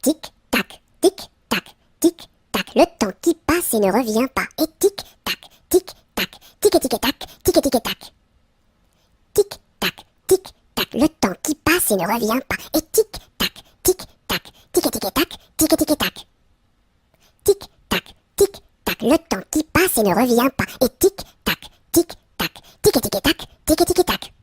tic, tac, tic, tac, tic, tac. Le temps qui passe et ne revient pas. Et tic, tac, tic, tac, tic et tac, tic et tac. Tic, tac, tic, tac. Le temps qui passe et ne revient pas. Et tic, tac, tic, tac, tic et tac, tic et tac. Tic, tac, tic, tac. Le temps qui passe et ne revient pas. Et tic, tac, tic, tac, tic et tac, tic et tac.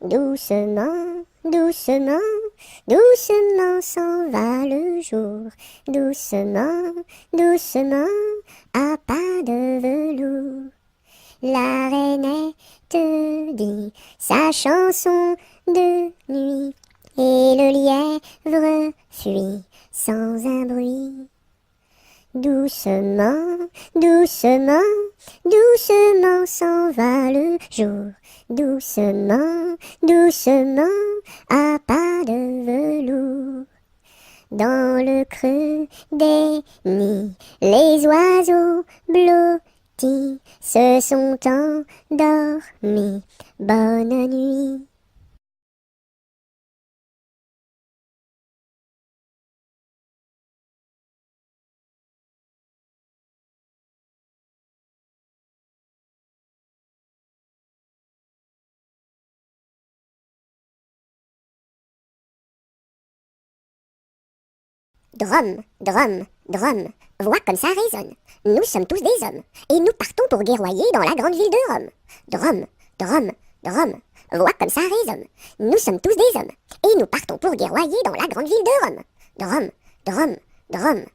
Doucement, doucement, doucement s'en va le jour. Doucement, doucement, à pas de velours. La rainette dit sa chanson de nuit. Et le lièvre fuit sans un bruit. Doucement, doucement, doucement s'en va le jour. Doucement, doucement, à pas de velours. Dans le creux des nids, les oiseaux blottis se sont endormis. Bonne nuit. Drum, drum, drum, vois comme ça résonne. Nous sommes tous des hommes, et nous partons pour guerroyer dans la grande ville de Rome. Drum, drum, drum, vois comme ça résonne. Nous sommes tous des hommes, et nous partons pour guerroyer dans la grande ville de Rome. Drum, drum, drum.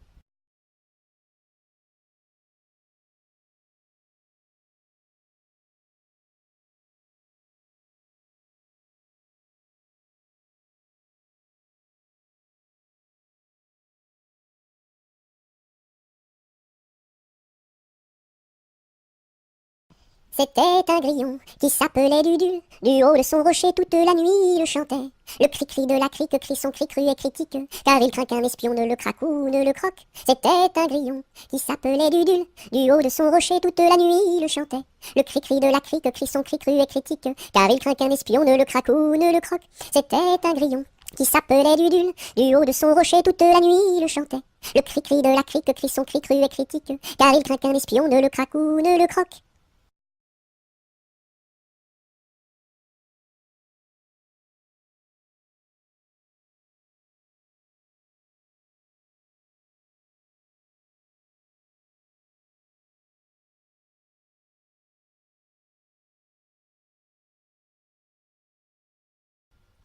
C'était un grillon qui s'appelait Dudule. Du haut de son rocher toute la nuit il chantait. Le cri-cri de la crique crie son cri cru et critique, car il craint qu'un espion ne le craque ou ne le croque. C'était un grillon qui s'appelait Dudule. Du haut de son rocher toute la nuit il chantait. Le cri-cri de la crique crie son cri cru et critique, car il craint qu'un espion ne le craque ou ne le croque. C'était un grillon qui s'appelait Dudule. Du haut de son rocher toute la nuit il chantait. Le cri-cri de la crique crie son cri cru et critique, car il craint qu'un espion ne le craque ou ne le croque.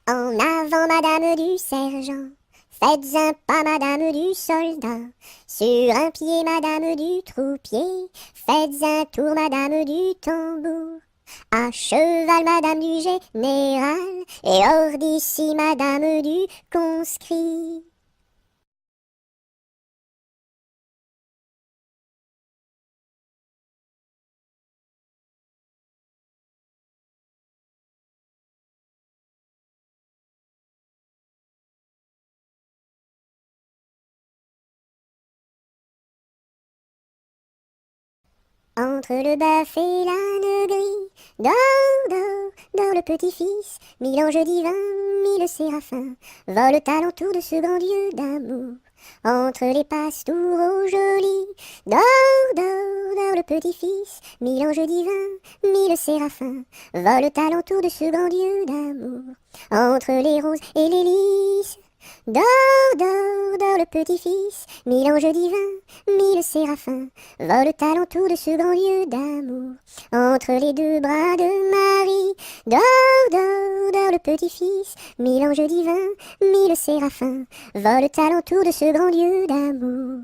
En avant, madame du sergent, faites un pas, madame du soldat. Sur un pied, madame du troupier, faites un tour, madame du tambour. À cheval, madame du général, et hors d'ici, madame du conscrit. Entre le bœuf et l'âne gris, dors, dors, dors le petit-fils, mille anges divins, mille séraphins, volent alentour de ce grand Dieu d'amour. Entre les pastours au joli, dors, dors, dors le petit-fils, mille anges divins, mille séraphins, volent alentour de ce grand Dieu d'amour. Entre les roses et les lys, dors, dors, dors le petit-fils, mille anges divins, mille séraphins, volent alentour de ce grand lieu d'amour. Entre les deux bras de Marie, dors, dors, dors le petit-fils, mille anges divins, mille séraphins, volent alentour de ce grand lieu d'amour.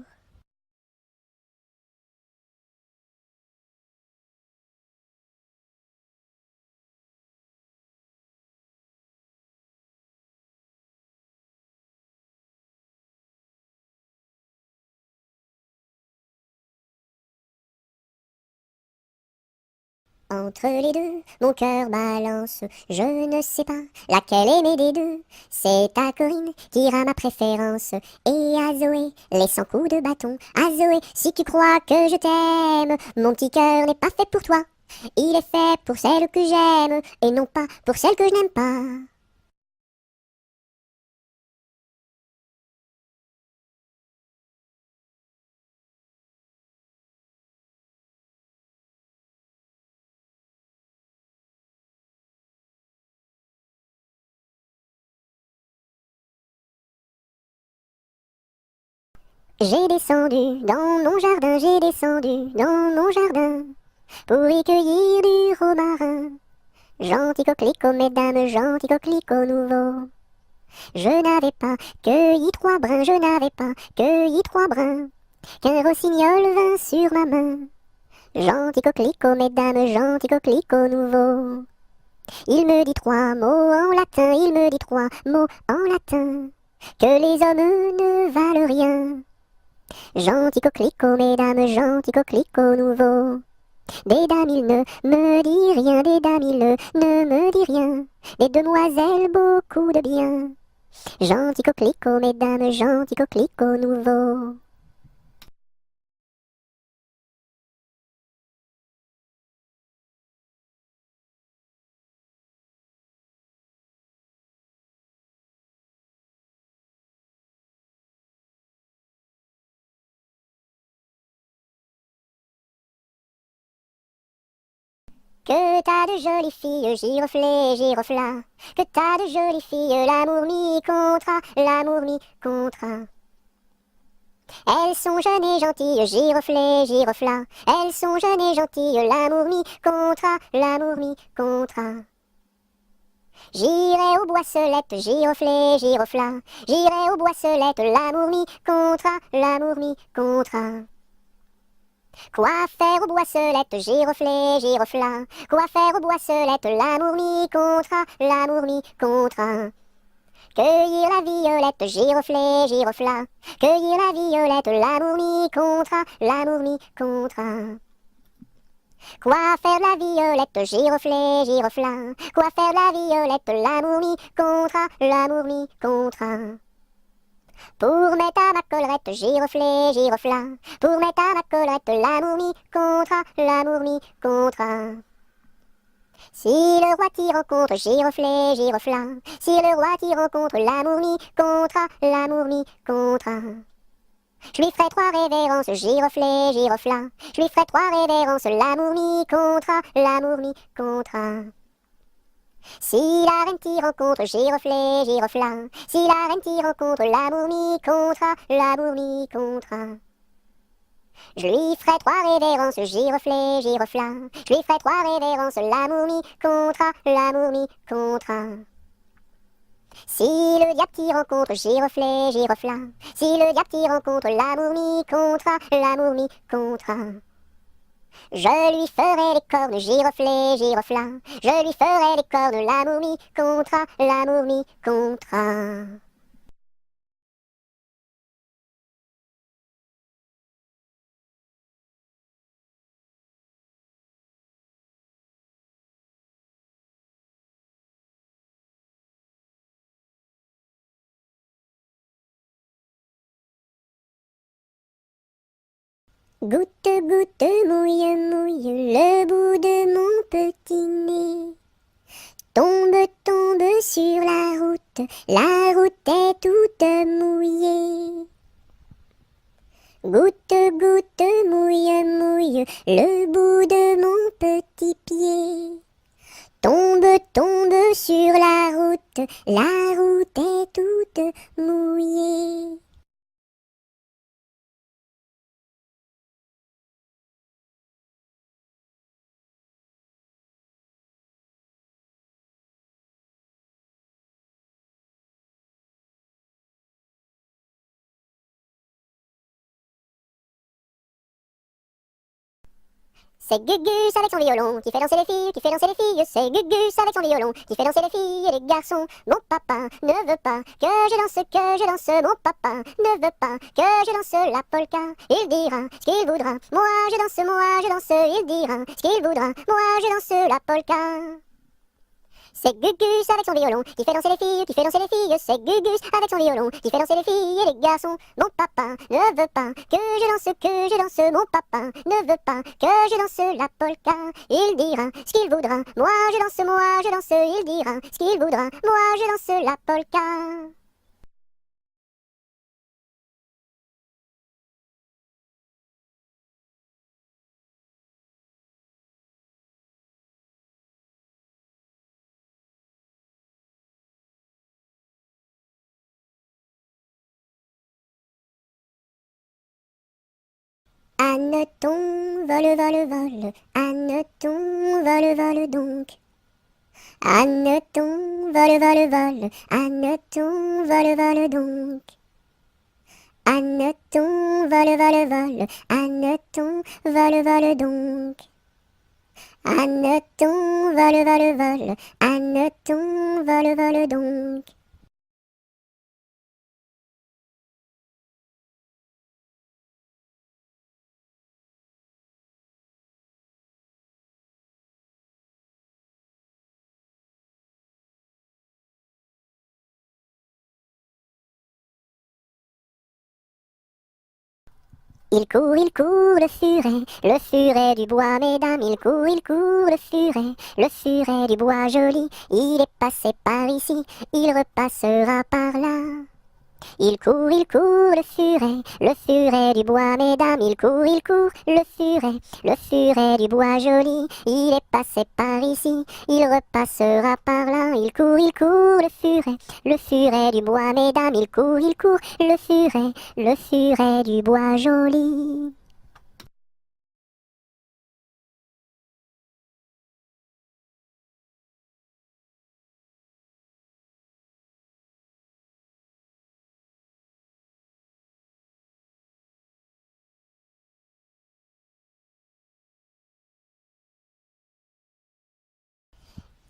Entre les deux, mon cœur balance, je ne sais pas laquelle aimer des deux. C'est à Corinne qui ira ma préférence, et à Zoé, les 100 coups de bâton. À Zoé, si tu crois que je t'aime, mon petit cœur n'est pas fait pour toi. Il est fait pour celle que j'aime, et non pas pour celle que je n'aime pas. J'ai descendu dans mon jardin, j'ai descendu dans mon jardin, pour y cueillir du romarin. Gentil coquelicot, mesdames, gentil coquelicot nouveau. Je n'avais pas cueilli 3 brins, je n'avais pas cueilli 3 brins, qu'un rossignol vint sur ma main. Gentil coquelicot, mesdames, gentil coquelicot nouveau. Il me dit 3 mots en latin, il me dit 3 mots en latin, que les hommes ne valent rien. Gentil coquelicot, mesdames, gentil coquelicot nouveau. Des dames, il ne me dit rien, des dames, il ne me dit rien, des demoiselles, beaucoup de bien. Gentil coquelicot, mesdames, gentil coquelicot nouveau. Que t'as de jolies filles, giroflées, girofla. Que t'as de jolies filles, l'amour mi contra, l'amour mi contra. Elles sont jeunes et gentilles, giroflées, girofla. Elles sont jeunes et gentilles, l'amour mi contra, l'amour mi contra. J'irai aux boisselettes, giroflées, girofla. J'irai aux boisselettes, l'amour mi contra, l'amour mi contra. Quoi faire aux boisselettes, giroflées, girofla. Quoi faire aux boisselettes, l'amour mi contra, l'amour mi contra. Cueillir la violette, giroflée, girofla. Cueillir la violette, l'amour mi contra, l'amour mi contra. Quoi faire la violette, giroflée, girofla. Quoi faire la violette, l'amour mi contra, l'amour mi contra. Pour mettre à ma collerette, giroflée, girofla. Pour mettre à ma collerette, l'amour mi contra, l'amour mi contra. Si le roi t'y rencontre, giroflée, girofla. Si le roi t'y rencontre, l'amour mi contra, l'amour mi contra. Je lui ferai 3 révérences, giroflée, girofla. Je lui ferai 3 révérences, l'amour mi contra, l'amour mi contra. Si la reine t'y rencontre, giroflée, girofla. Si la reine t'y rencontre, l'amour mi contra, l'amour mi contra. Je lui ferai 3 révérences, giroflée, girofla. Je lui ferai 3 révérences, l'amour mi contra, l'amour mi contra. Si le diable t'y rencontre, giroflée, girofla. Si le diable t'y rencontre, l'amour mi contra, l'amour mi contra. Je lui ferai les cornes, giroflée, girofla. Je lui ferai les cornes, l'amour mi contra, l'amour mi contra. Goutte, goutte, mouille, mouille le bout de mon petit nez. Tombe, tombe sur la route est toute mouillée. Goutte, goutte, mouille, mouille le bout de mon petit pied. Tombe, tombe sur la route est toute mouillée. C'est Gugus avec son violon qui fait danser les filles, qui fait danser les filles. C'est Gugus avec son violon qui fait danser les filles et les garçons. Mon papa ne veut pas que je danse. Mon papa ne veut pas que je danse la polka. Il dira ce qu'il voudra. Moi je danse. Il dira ce qu'il voudra. Moi je danse la polka. C'est Gugus avec son violon qui fait danser les filles, qui fait danser les filles. C'est Gugus avec son violon qui fait danser les filles et les garçons. Mon papa ne veut pas que je danse. Mon papa ne veut pas que je danse la polka. Il dira ce qu'il voudra. Moi je danse. Il dira ce qu'il voudra. Moi je danse la polka. Anneton, vole, vole, vole, Anneton, vole, vole donc. Anneton, vole, vole, vole, Anneton, vole, vole donc. Anneton, vole, vole, vole, Anneton, vole, vole donc. Anneton, vole, vole, vole, Anneton, vole, vole donc. Il court, le furet du bois, mesdames, il court, le furet du bois joli, il est passé par ici, il repassera par là. Il court, le furet du bois, mesdames, il court, le furet du bois joli, il est passé par ici, il repassera par là. Il court, le furet du bois, mesdames, il court, le furet du bois joli.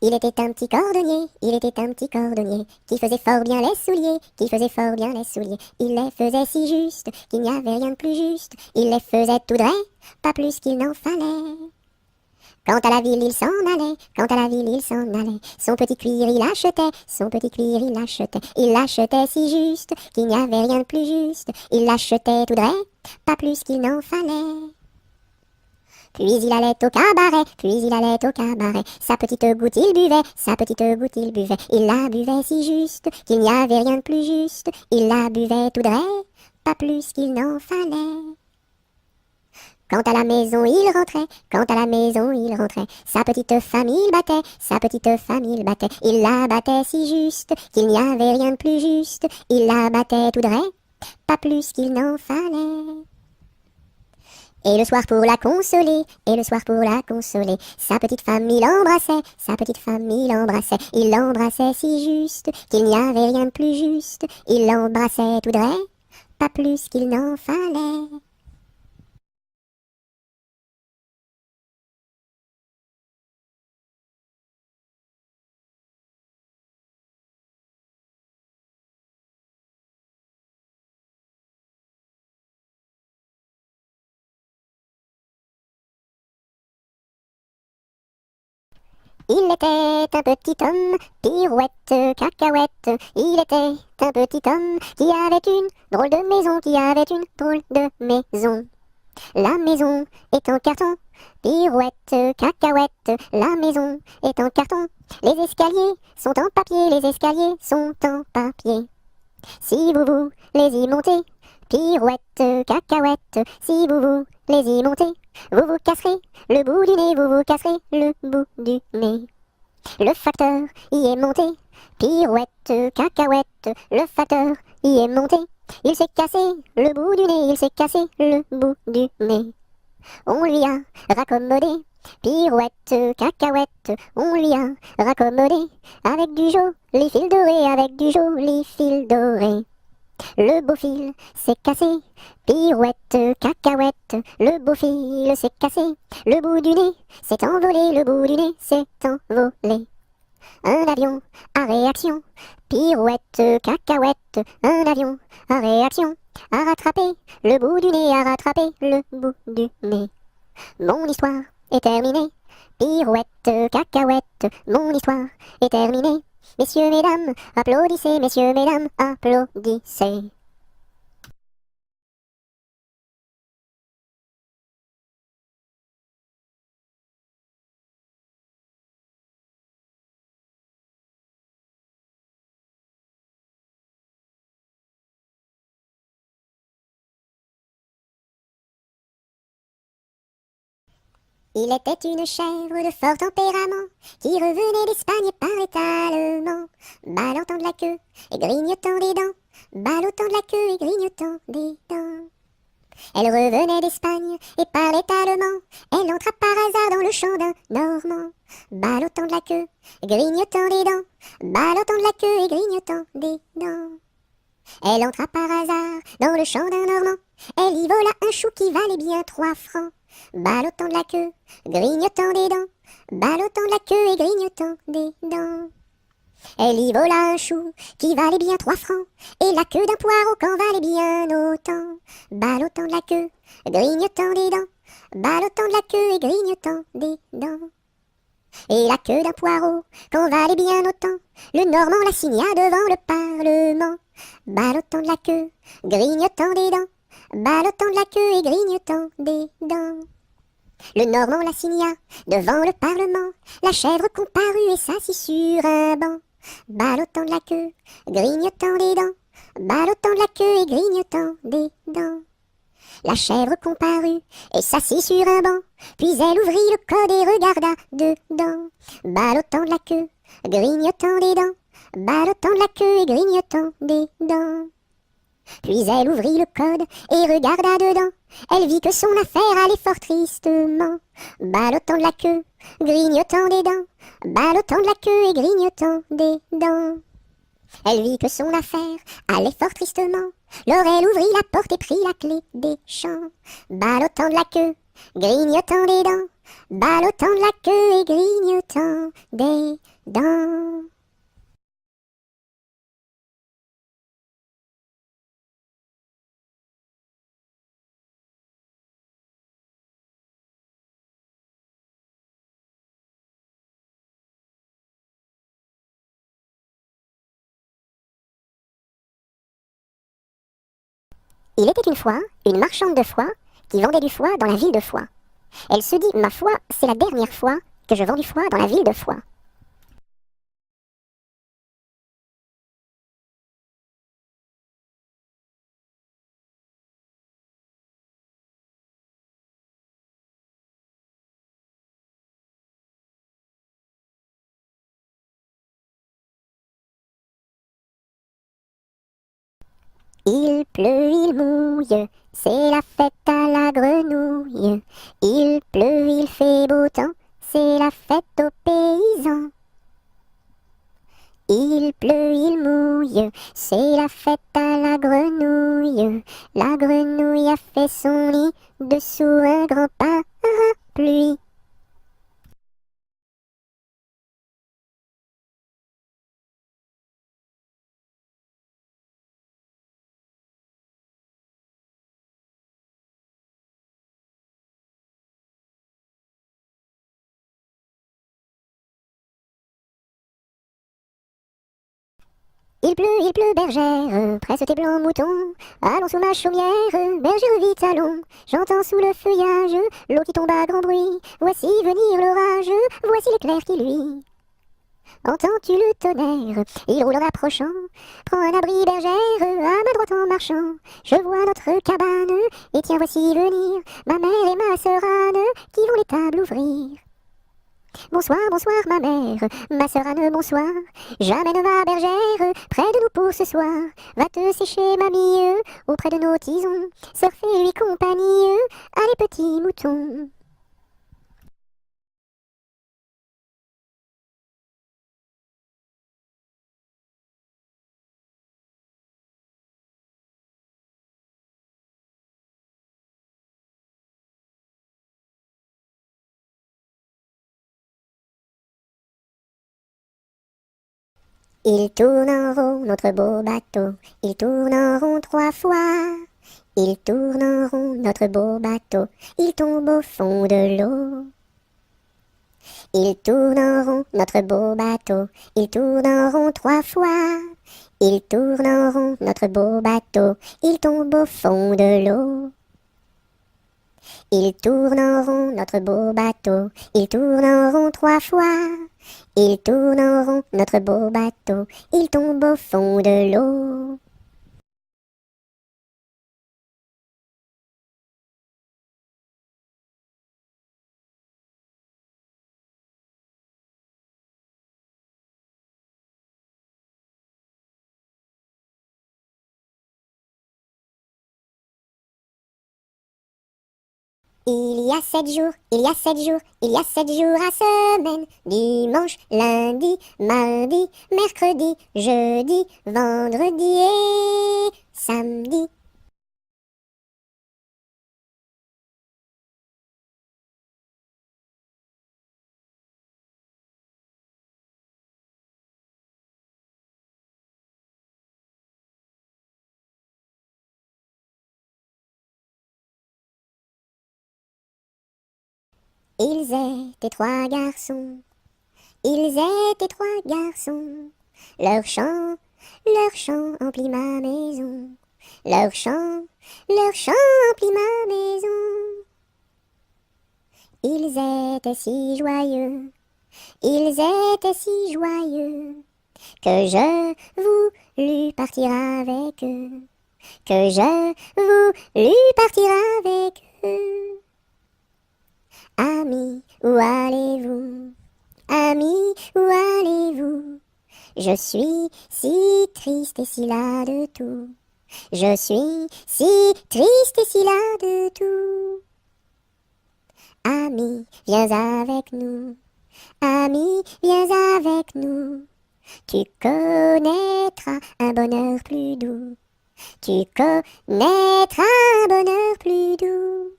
Il était un petit cordonnier, qui faisait fort bien les souliers, Il les faisait si juste, qu'il n'y avait rien de plus juste. Il les faisait tout droit, pas plus qu'il n'en fallait. Quant à la ville, il s'en allait, Son petit cuir, il achetait, Il l'achetait si juste, qu'il n'y avait rien de plus juste. Il l'achetait tout droit, pas plus qu'il n'en fallait. Puis il allait au cabaret, sa petite goutte il buvait, il la buvait si juste, qu'il n'y avait rien de plus juste, il la buvait tout droit, pas plus qu'il n'en fallait. Quant à la maison il rentrait, sa petite famille battait, il la battait si juste, qu'il n'y avait rien de plus juste, il la battait tout droit, pas plus qu'il n'en fallait. Et le soir pour la consoler, sa petite femme il l'embrassait si juste, qu'il n'y avait rien de plus juste, il l'embrassait tout droit, pas plus qu'il n'en fallait. Il était un petit homme, pirouette, cacahuète. Il était un petit homme qui avait une drôle de maison, La maison est en carton, pirouette, cacahuète. La maison est en carton. Les escaliers sont en papier, Si vous les y montez, pirouette, cacahuète. Si vous les y montez, vous vous casserez le bout du nez, Le facteur y est monté, pirouette, cacahuète. Le facteur y est monté, il s'est cassé le bout du nez, On lui a raccommodé, pirouette, cacahuète. On lui a raccommodé avec du joli fil doré, le beau fil s'est cassé. Pirouette, cacahuète, le beau fil s'est cassé. Le bout du nez s'est envolé, le bout du nez s'est envolé. Un avion à réaction, pirouette, cacahuète, un avion à réaction, a rattrapé le bout du nez, a rattrapé le bout du nez. Mon histoire est terminée, pirouette, cacahuète, mon histoire est terminée. Messieurs, mesdames, applaudissez, messieurs, mesdames, applaudissez. Il était une chèvre de fort tempérament, qui revenait d'Espagne par étalement, ballottant de la queue et grignotant des dents, ballottant de la queue et grignotant des dents. Elle revenait d'Espagne et parlait allemand, elle entra par hasard dans le champ d'un Normand, ballottant de la queue, grignotant des dents, ballottant de la queue et grignotant des dents. Elle entra par hasard dans le champ d'un Normand, elle y vola un chou qui valait bien 3 francs, ballottant de la queue, grignotant des dents, ballottant de la queue et grignotant des dents. Elle y vola un chou qui valait bien 3 francs, et la queue d'un poireau qu'en valait bien autant, ballottant de la queue, grignotant des dents, ballottant de la queue et grignotant des dents. Et la queue d'un poireau qu'en valait bien autant, le Normand la signa devant le Parlement, ballottant de la queue, grignotant des dents, ballottant de la queue et grignotant des dents. Le Normand la signa devant le Parlement, la chèvre comparut et s'assit sur un banc, ballottant de la queue, grignotant des dents, ballottant de la queue et grignotant des dents. La chèvre comparut et s'assit sur un banc, puis elle ouvrit le code et regarda dedans, ballottant de la queue, grignotant des dents, ballottant de la queue et grignotant des dents. Puis elle ouvrit le code et regarda dedans, elle vit que son affaire allait fort tristement, ballottant de la queue, grignotant des dents, ballottant de la queue et grignotant des dents. Elle vit que son affaire allait fort tristement, alors elle ouvrit la porte et prit la clé des champs, ballottant de la queue, grignotant des dents, ballottant de la queue et grignotant des dents. Il était une fois une marchande de foie qui vendait du foie dans la ville de Foix. Elle se dit, ma foi, c'est la dernière fois que je vends du foie dans la ville de Foix. Il pleut, il mouille, c'est la fête à la grenouille. Il pleut, il fait beau temps, c'est la fête aux paysans. Il pleut, il mouille, c'est la fête à la grenouille. La grenouille a fait son lit dessous un grand parapluie. Il pleut, bergère, presse tes blancs moutons. Allons sous ma chaumière, bergère vite allons. J'entends sous le feuillage l'eau qui tombe à grand bruit. Voici venir l'orage, voici l'éclair qui luit. Entends-tu le tonnerre? Il roule en approchant. Prends un abri, bergère, à ma droite en marchant. Je vois notre cabane, et tiens voici venir ma mère et ma sœur Anne, qui vont les tables ouvrir. Bonsoir, bonsoir ma mère, ma sœur Anne, bonsoir. J'amène ma bergère près de nous pour ce soir. Va te sécher mamie, auprès de nos tisons. Sœur fais lui compagnie, allez petits moutons. Il tourne en rond, notre beau bateau, il tourne en rond 3 fois. Il tourne en rond, notre beau bateau, il tombe au fond de l'eau. Il tourne en rond, notre beau bateau, il tourne en rond 3 fois. Il tourne en rond, notre beau bateau, il tombe au fond de l'eau. Il tourne en rond, notre beau bateau, il tourne en rond 3 fois. Il tourne en rond, notre beau bateau, il tombe au fond de l'eau. Il y a 7 jours, il y a 7 jours, il y a 7 jours à semaine. Dimanche, lundi, mardi, mercredi, jeudi, vendredi et samedi. Ils étaient 3 garçons, ils étaient 3 garçons. Leur chant emplit ma maison. Leur chant emplit ma maison. Ils étaient si joyeux, ils étaient si joyeux, que je voulus partir avec eux, que je voulus partir avec eux. Amis, où allez-vous? Amis, où allez-vous? Je suis si triste et si las de tout. Je suis si triste et si las de tout. Ami, viens avec nous. Ami, viens avec nous. Tu connaîtras un bonheur plus doux. Tu connaîtras un bonheur plus doux.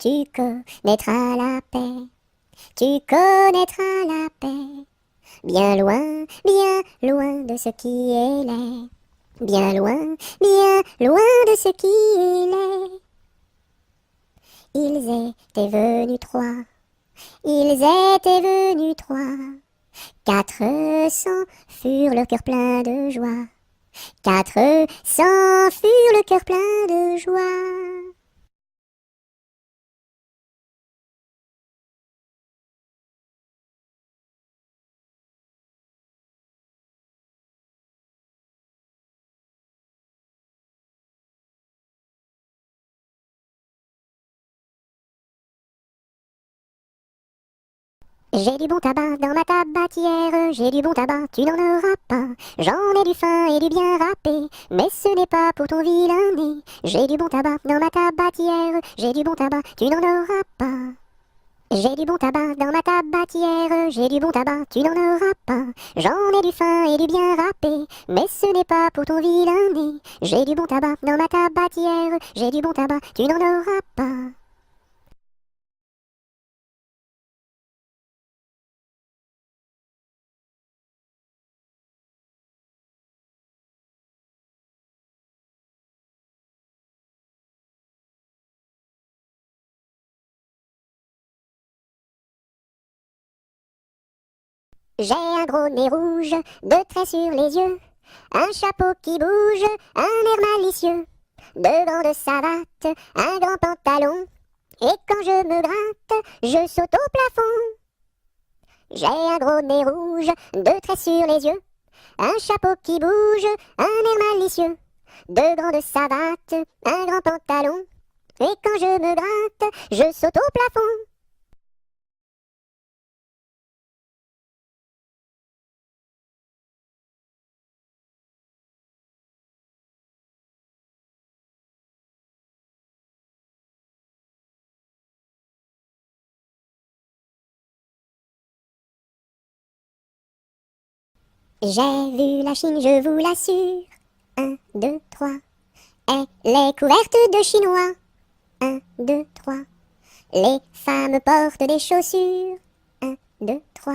Tu connaîtras la paix. Tu connaîtras la paix. Bien loin de ce qui est laid. Bien loin de ce qui est laid. Ils étaient venus 3. Ils étaient venus 3. 400 furent le cœur plein de joie. 400 furent le cœur plein de joie. J'ai du bon tabac dans ma tabatière, j'ai du bon tabac, tu n'en auras pas. J'en ai du fin et du bien râpé, mais ce n'est pas pour ton vilain nez. J'ai du bon tabac dans ma tabatière, j'ai du bon tabac, tu n'en auras pas. J'ai du bon tabac dans ma tabatière, j'ai du bon tabac, tu n'en auras pas. J'en ai du fin et du bien râpé, mais ce n'est pas pour ton vilain nez. J'ai du bon tabac dans ma tabatière, j'ai du bon tabac, tu n'en auras pas. J'ai un gros nez rouge, 2 traits sur les yeux, un chapeau qui bouge, un air malicieux, 2 grandes savates, un grand pantalon, et quand je me gratte, je saute au plafond. J'ai un gros nez rouge, 2 traits sur les yeux, un chapeau qui bouge, un air malicieux, 2 grandes savates, un grand pantalon, et quand je me gratte, je saute au plafond. J'ai vu la Chine, je vous l'assure. 1, 2, 3. Elle est couverte de Chinois. 1, 2, 3. Les femmes portent des chaussures. 1, 2, 3.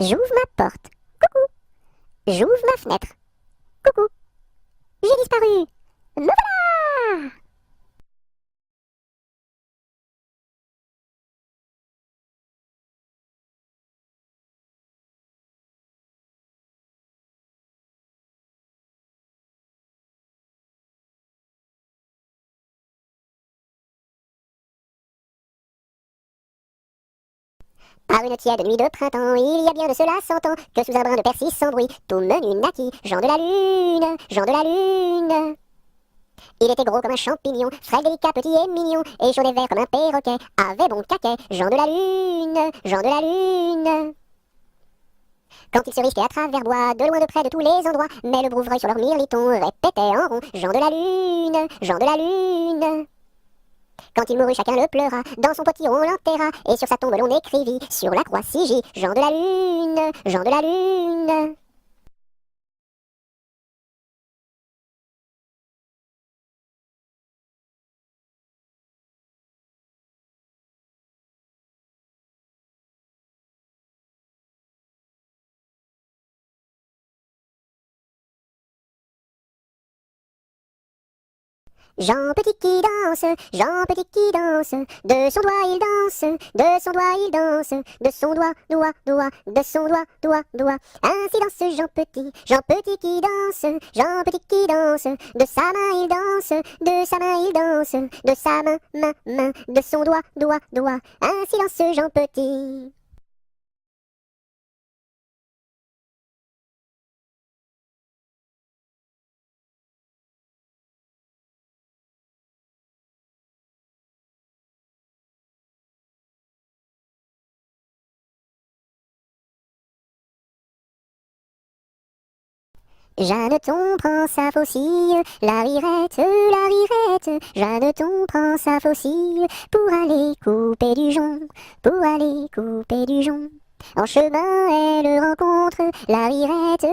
J'ouvre ma porte. Coucou. J'ouvre ma fenêtre. Coucou. J'ai disparu. Me voilà! Par une tiède nuit de printemps, il y a bien de cela 100 ans, que sous un brin de persil sans bruit, tout menu naquit, Jean de la Lune, Jean de la Lune. Il était gros comme un champignon, frais, délicat, petit et mignon, et jaune et vert comme un perroquet, avait bon caquet, Jean de la Lune, Jean de la Lune. Quand il se risquait à travers bois, de loin de près de tous les endroits, mais le brouvreuil sur leur mirliton répétait en rond, Jean de la Lune, Jean de la Lune. Quand il mourut, chacun le pleura, dans son potiron on l'enterra, et sur sa tombe l'on écrivit, sur la croix Sigie, Jean de la Lune, Jean de la Lune. Jean Petit qui danse, Jean Petit qui danse, de son doigt il danse, de son doigt il danse, de son doigt, doigt, doigt, de son doigt, doigt, doigt. Ainsi danse Jean Petit qui danse, Jean Petit qui danse, de sa main il danse, de sa main il danse, de sa main, main, main, de son doigt, doigt, doigt. Ainsi danse Jean Petit. Jeanneton prend sa faucille, la rirette, Jeanneton prend sa faucille, pour aller couper du jonc, pour aller couper du jonc. En chemin, elle rencontre la rirette,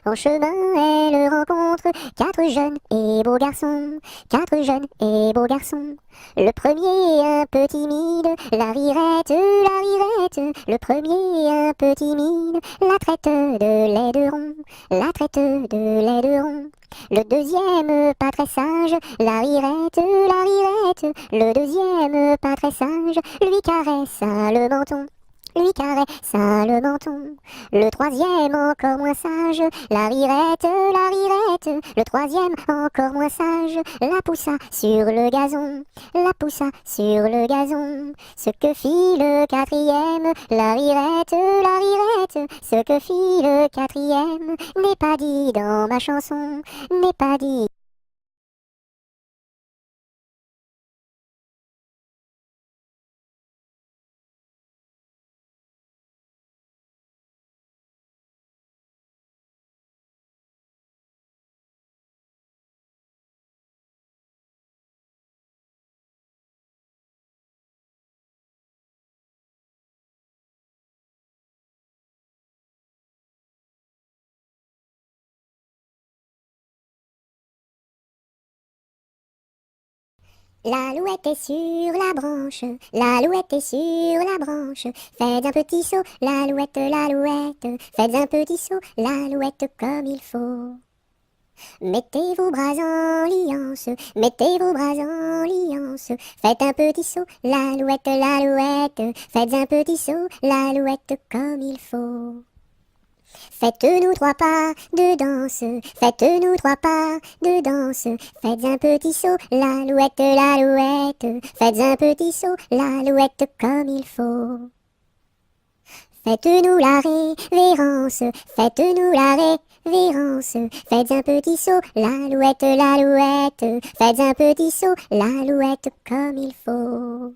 en chemin, elle rencontre quatre jeunes et beaux garçons, quatre jeunes et beaux garçons. Le premier un peu timide, la rirette, le premier un peu timide, la traite de laideron, la traite de laideron. Le deuxième pas très sage, la rirette, le deuxième pas très sage, lui caresse le menton. Lui caresse le menton. Le troisième encore moins sage, la rirette, le troisième encore moins sage, la poussa sur le gazon, la poussa sur le gazon. Ce que fit le quatrième, la rirette, ce que fit le quatrième, n'est pas dit dans ma chanson, n'est pas dit. L'alouette est sur la branche, l'alouette est sur la branche. Faites un petit saut, l'alouette, faites un petit saut, l'alouette comme il faut. Mettez vos bras en liance, mettez vos bras en liance. Faites un petit saut, l'alouette, faites un petit saut, l'alouette comme il faut. Faites-nous trois pas de danse, faites-nous trois pas de danse. Faites un petit saut, l'alouette, faites un petit saut, l'alouette comme il faut. Faites-nous la révérence, faites-nous la révérence. Faites un petit saut, l'alouette, faites un petit saut, l'alouette comme il faut.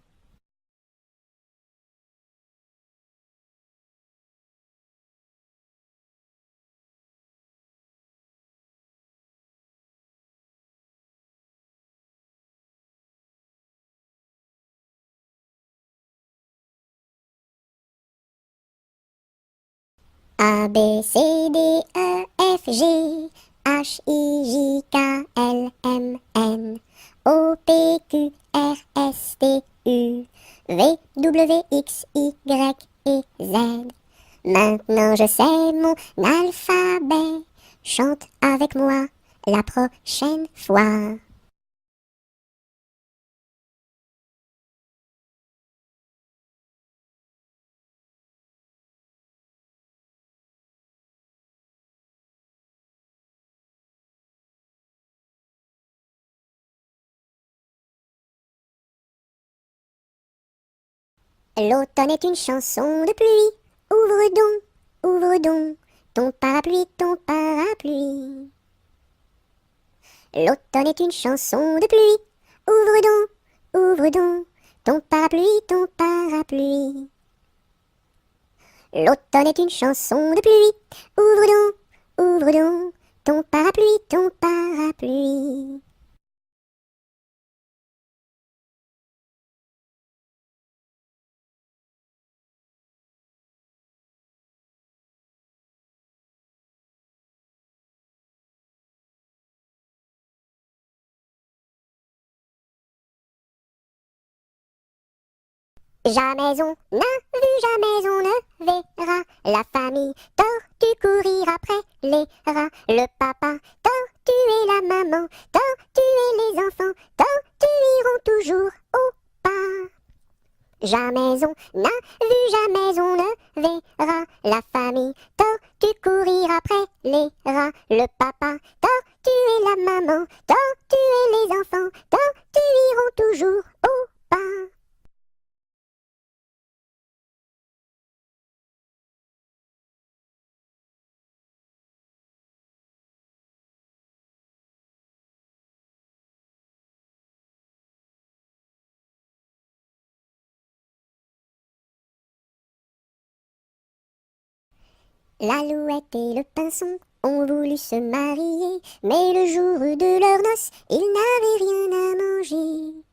A, B, C, D, E, F, G, H, I, J, K, L, M, N, O, P, Q, R, S, T, U, V, W, X, Y et Z. Maintenant je sais mon alphabet. Chante avec moi la prochaine fois. L'automne est une chanson de pluie. Ouvre donc ton parapluie, ton parapluie. L'automne est une chanson de pluie. Ouvre donc ton parapluie, ton parapluie. L'automne est une chanson de pluie. Ouvre donc ton parapluie, ton parapluie. Jamais on n'a vu, jamais on ne verra la famille tortue courir après les rats. Le papa tortue et la maman tortue et les enfants tortues iront toujours au pas. Jamais on n'a vu, jamais on ne verra la famille tortue courir après les rats. Le papa tortue et la maman tortue et les enfants tortues iront toujours au pas. L'alouette et le pinson ont voulu se marier, mais le jour de leur noces, ils n'avaient rien à manger.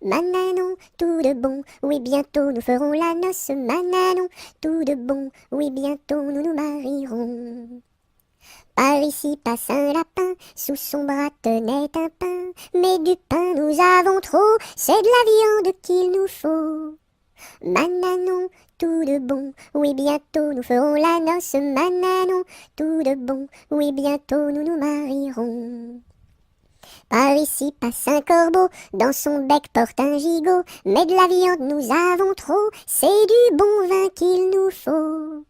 Mananon, tout de bon, oui bientôt nous ferons la noce. Mananon, tout de bon, oui bientôt nous nous marierons. Par ici passe un lapin, sous son bras tenait un pain. Mais du pain nous avons trop, c'est de la viande qu'il nous faut. Mananon, tout de bon, oui bientôt nous ferons la noce. Mananon, tout de bon, oui bientôt nous nous marierons. Par ici passe un corbeau, dans son bec porte un gigot. Mais de la viande nous avons trop, c'est du bon vin qu'il nous faut.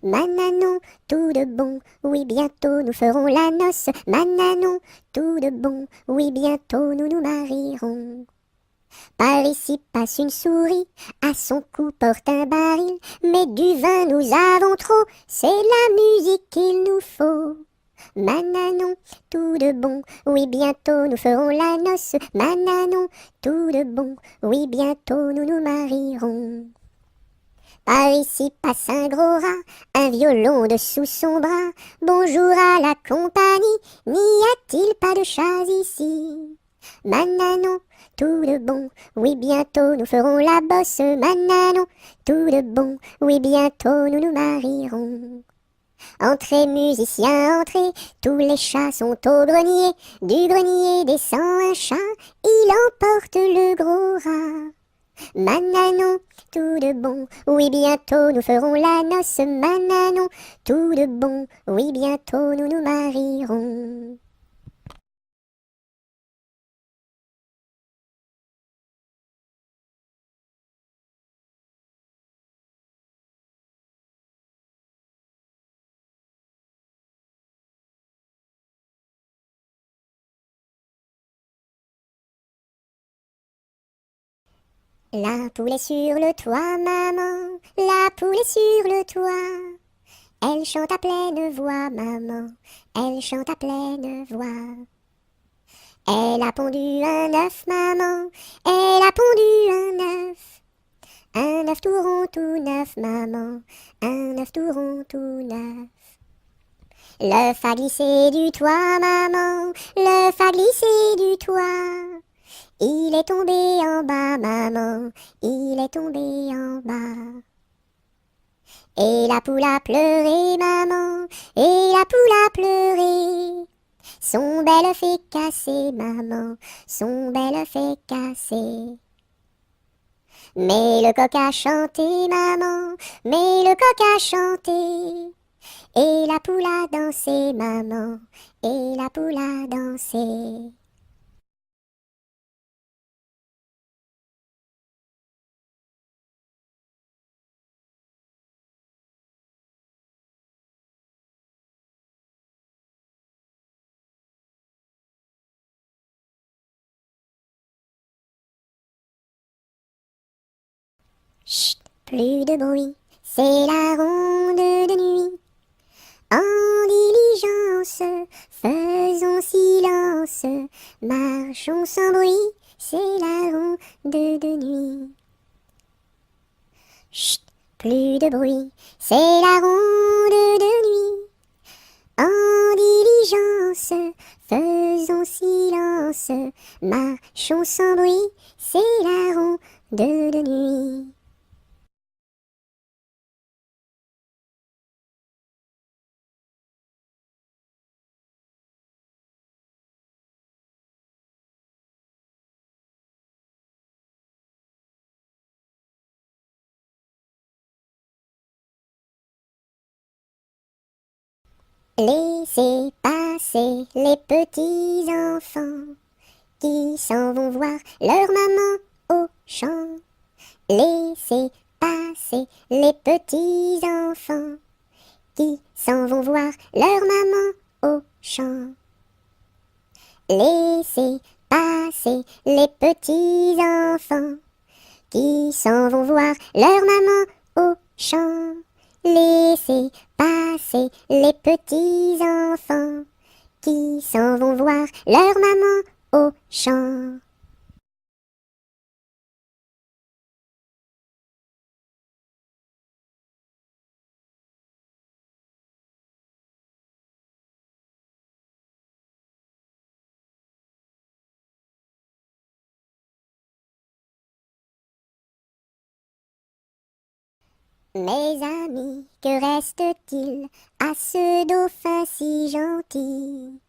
Mananon, tout de bon, oui bientôt nous ferons la noce. Mananon, tout de bon, oui bientôt nous nous marierons. Par ici passe une souris, à son cou porte un baril. Mais du vin nous avons trop, c'est la musique qu'il nous faut. Mananon, tout de bon, oui bientôt nous ferons la noce. Mananon, tout de bon, oui bientôt nous nous marierons. Par ici passe un gros rat, un violon dessous son bras. Bonjour à la compagnie, n'y a-t-il pas de chats ici? Mananon, tout de bon, oui bientôt nous ferons la bosse. Mananon, tout de bon, oui bientôt nous nous marierons. Entrez musiciens, entrez, tous les chats sont au grenier. Du grenier descend un chat, il emporte le gros rat. Mananon, tout de bon, oui bientôt nous ferons la noce. Mananon, tout de bon, oui bientôt nous nous marierons. La poule est sur le toit, maman, la poule est sur le toit. Elle chante à pleine voix, maman, elle chante à pleine voix. Elle a pondu un œuf, maman, elle a pondu un œuf. Un œuf tout rond, tout neuf, maman, un œuf tout rond, tout neuf. L'œuf a glissé du toit, maman, l'œuf a glissé du toit. Il est tombé en bas, maman, il est tombé en bas. Et la poule a pleuré, maman, et la poule a pleuré. Son bel œuf est cassé, maman, son bel œuf est cassé. Mais le coq a chanté, maman, mais le coq a chanté. Et la poule a dansé, maman, et la poule a dansé. Chut, plus de bruit, c'est la ronde de nuit. En diligence, faisons silence, marchons sans bruit, c'est la ronde de nuit. Chut, plus de bruit, c'est la ronde de nuit. En diligence, faisons silence, marchons sans bruit, c'est la ronde de nuit. Laissez passer les petits enfants qui s'en vont voir leur maman au champ. Laissez passer les petits enfants qui s'en vont voir leur maman au champ. Laissez passer les petits enfants qui s'en vont voir leur maman au champ. Laissez passer les petits enfants qui s'en vont voir leur maman au champ. Mes amis, que reste-t-il à ce dauphin si gentil?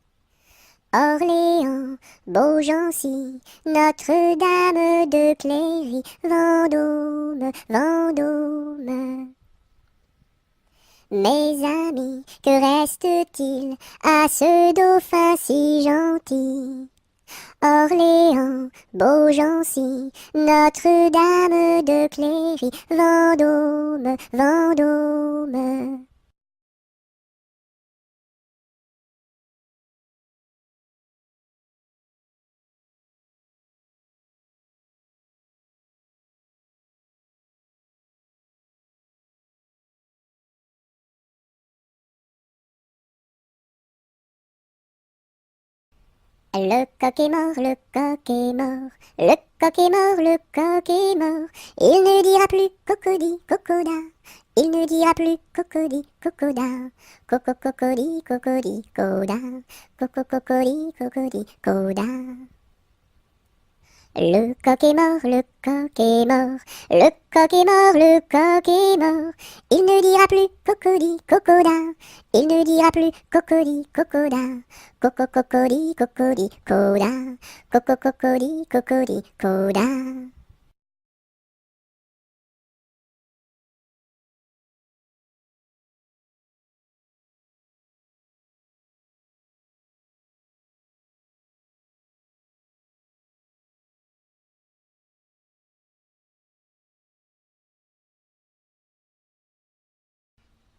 Orléans, Beaugency, Notre-Dame de Cléry, Vendôme, Vendôme. Mes amis, que reste-t-il à ce dauphin si gentil? Orléans, Beaugency, Notre-Dame de Cléry, Vendôme, Vendôme. Le coq est mort, le coq est mort, le coq est mort, le coq est mort. Il ne dira plus cocody, cocoda. Il ne dira plus cocody, cocoda. Coco, cocody, cocody, coda. Coco, cocody, cocody, coda. Le coq est mort, le coq est mort, le coq est mort, le coq est mort. Il ne dira plus cocody, cocoda. Il ne dira plus cocody, cocoda. Coco, cocody, cocody, coda. Coco, cocody, cocody, coda.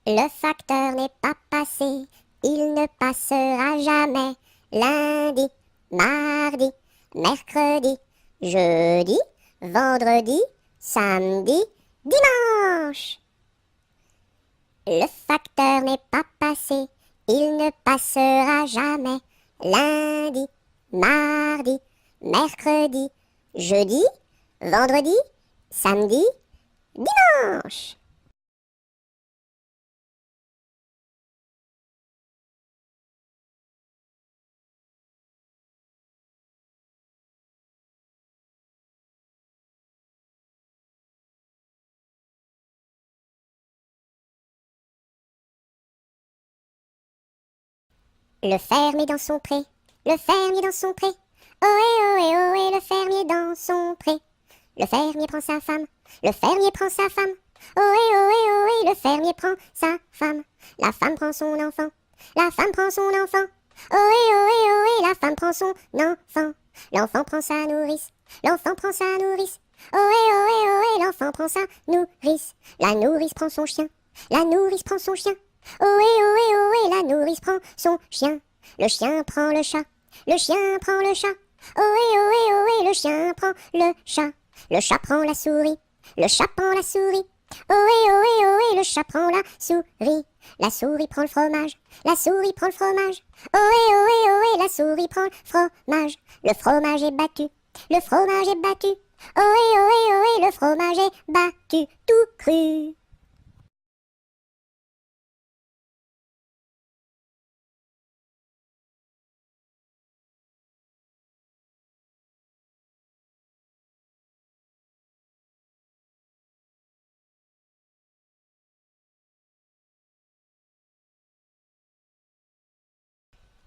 Le facteur n'est pas passé, il ne passera jamais. Lundi, mardi, mercredi, jeudi, vendredi, samedi, dimanche. Le facteur n'est pas passé, il ne passera jamais. Lundi, mardi, mercredi, jeudi, vendredi, samedi, dimanche. Le fermier dans son pré, le fermier dans son pré. Ohé, ohé, ohé, le fermier dans son pré. Le fermier prend sa femme, Le fermier prend sa femme. Ohé, ohé, ohé, le fermier prend sa femme. La femme prend son enfant. La femme prend son enfant. Ohé, ohé, ohé, la femme prend son enfant. L'enfant prend sa nourrice. L'enfant prend sa nourrice. Ohé, ohé, ohé, l'enfant prend sa nourrice. La nourrice prend son chien. La nourrice prend son chien. Ohé, ohé, ohé, la nourrice prend son chien. Le chien prend le chat. Le chien prend le chat. Ohé, ohé, ohé, le chien prend le chat. Le chat prend la souris. Le chat prend la souris. Ohé, ohé, ohé, le chat prend la souris. La souris prend le fromage. La souris prend le fromage. Ohé, ohé, ohé, la souris prend le fromage. Le fromage est battu. Le fromage est battu. Ohé, ohé, ohé, le fromage est battu tout cru.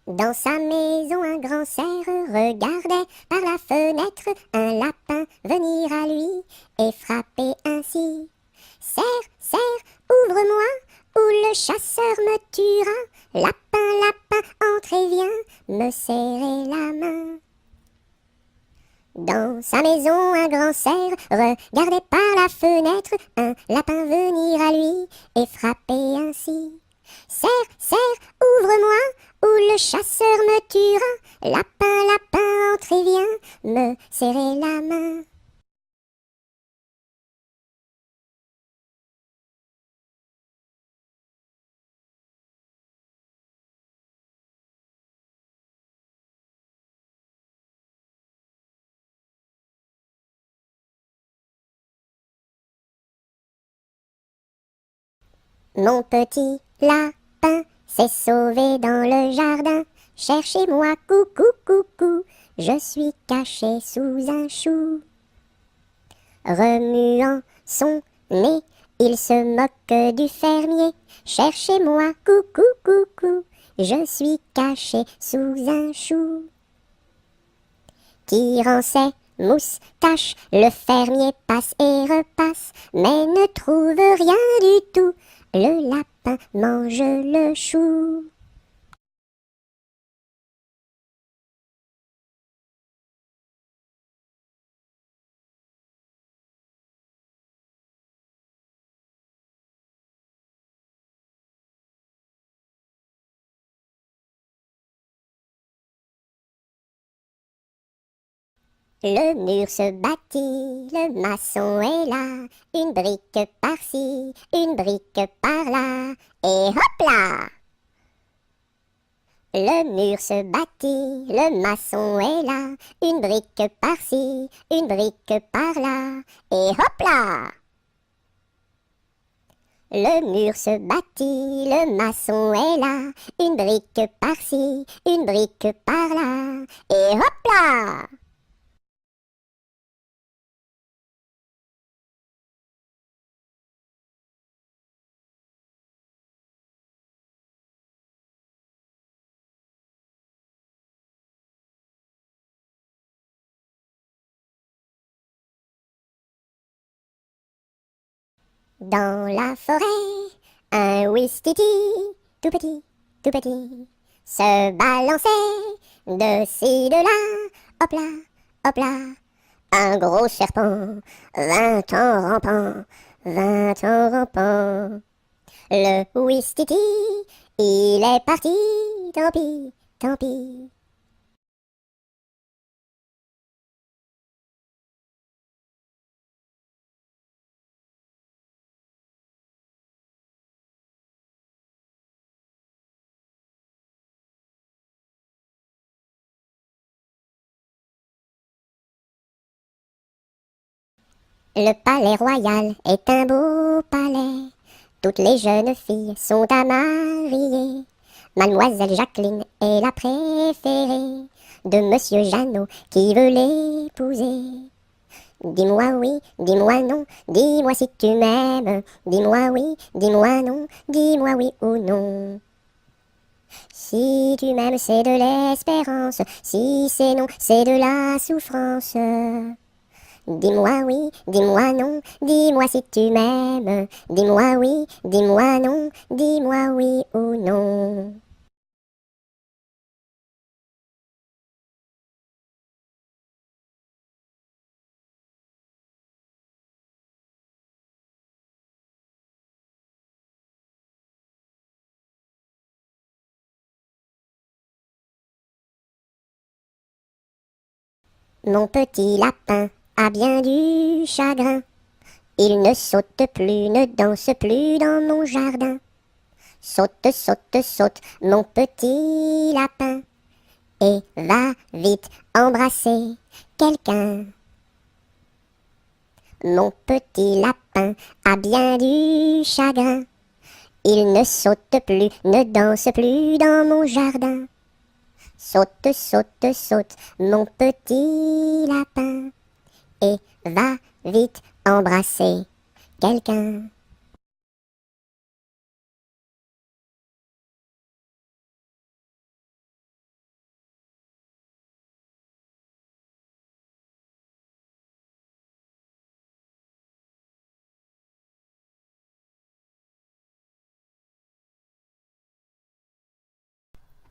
Dans sa maison, un grand cerf regardait par la fenêtre un lapin venir à lui et frapper ainsi. Cerf, cerf, ouvre-moi, ou le chasseur me tuera. Lapin, lapin, entre et viens me serrer la main. Dans sa maison, un grand cerf regardait par la fenêtre un lapin venir à lui et frapper ainsi. Cerf, cerf, ouvre-moi, ou le chasseur me tuera. Lapin, lapin, entre et viens me serrer la main. Mon petit lapin s'est sauvé dans le jardin. Cherchez-moi, coucou, coucou, je suis caché sous un chou. Remuant son nez, il se moque du fermier. Cherchez-moi, coucou, coucou, je suis caché sous un chou. Tirant ses moustaches, le fermier passe et repasse, mais ne trouve rien du tout. Le lapin mange le chou. Le mur se bâtit, le maçon est là, une brique par-ci, une brique par-là, et hop là! Le mur se bâtit, le maçon est là, une brique par-ci, une brique par-là, et hop là! Le mur se bâtit, le maçon est là, une brique par-ci, une brique par-là, et hop là! Dans la forêt, un ouistiti, tout petit, se balançait de ci, de là, hop là, un gros serpent vint en rampant, vint en rampant. Le ouistiti, il est parti, tant pis, tant pis. Le palais royal est un beau palais. Toutes les jeunes filles sont à marier. Mademoiselle Jacqueline est la préférée de Monsieur Jeannot qui veut l'épouser. Dis-moi oui, dis-moi non, dis-moi si tu m'aimes. Dis-moi oui, dis-moi non, dis-moi oui ou non. Si tu m'aimes, c'est de l'espérance. Si c'est non, c'est de la souffrance. Dis-moi oui, dis-moi non, dis-moi si tu m'aimes. Dis-moi oui, dis-moi non, dis-moi oui ou non. Mon petit lapin a bien du chagrin. Il ne saute plus, ne danse plus dans mon jardin. Saute, saute, saute, mon petit lapin, et va vite embrasser quelqu'un. Mon petit lapin a bien du chagrin. Il ne saute plus, ne danse plus dans mon jardin. Saute, saute, saute, mon petit lapin, et va vite embrasser quelqu'un.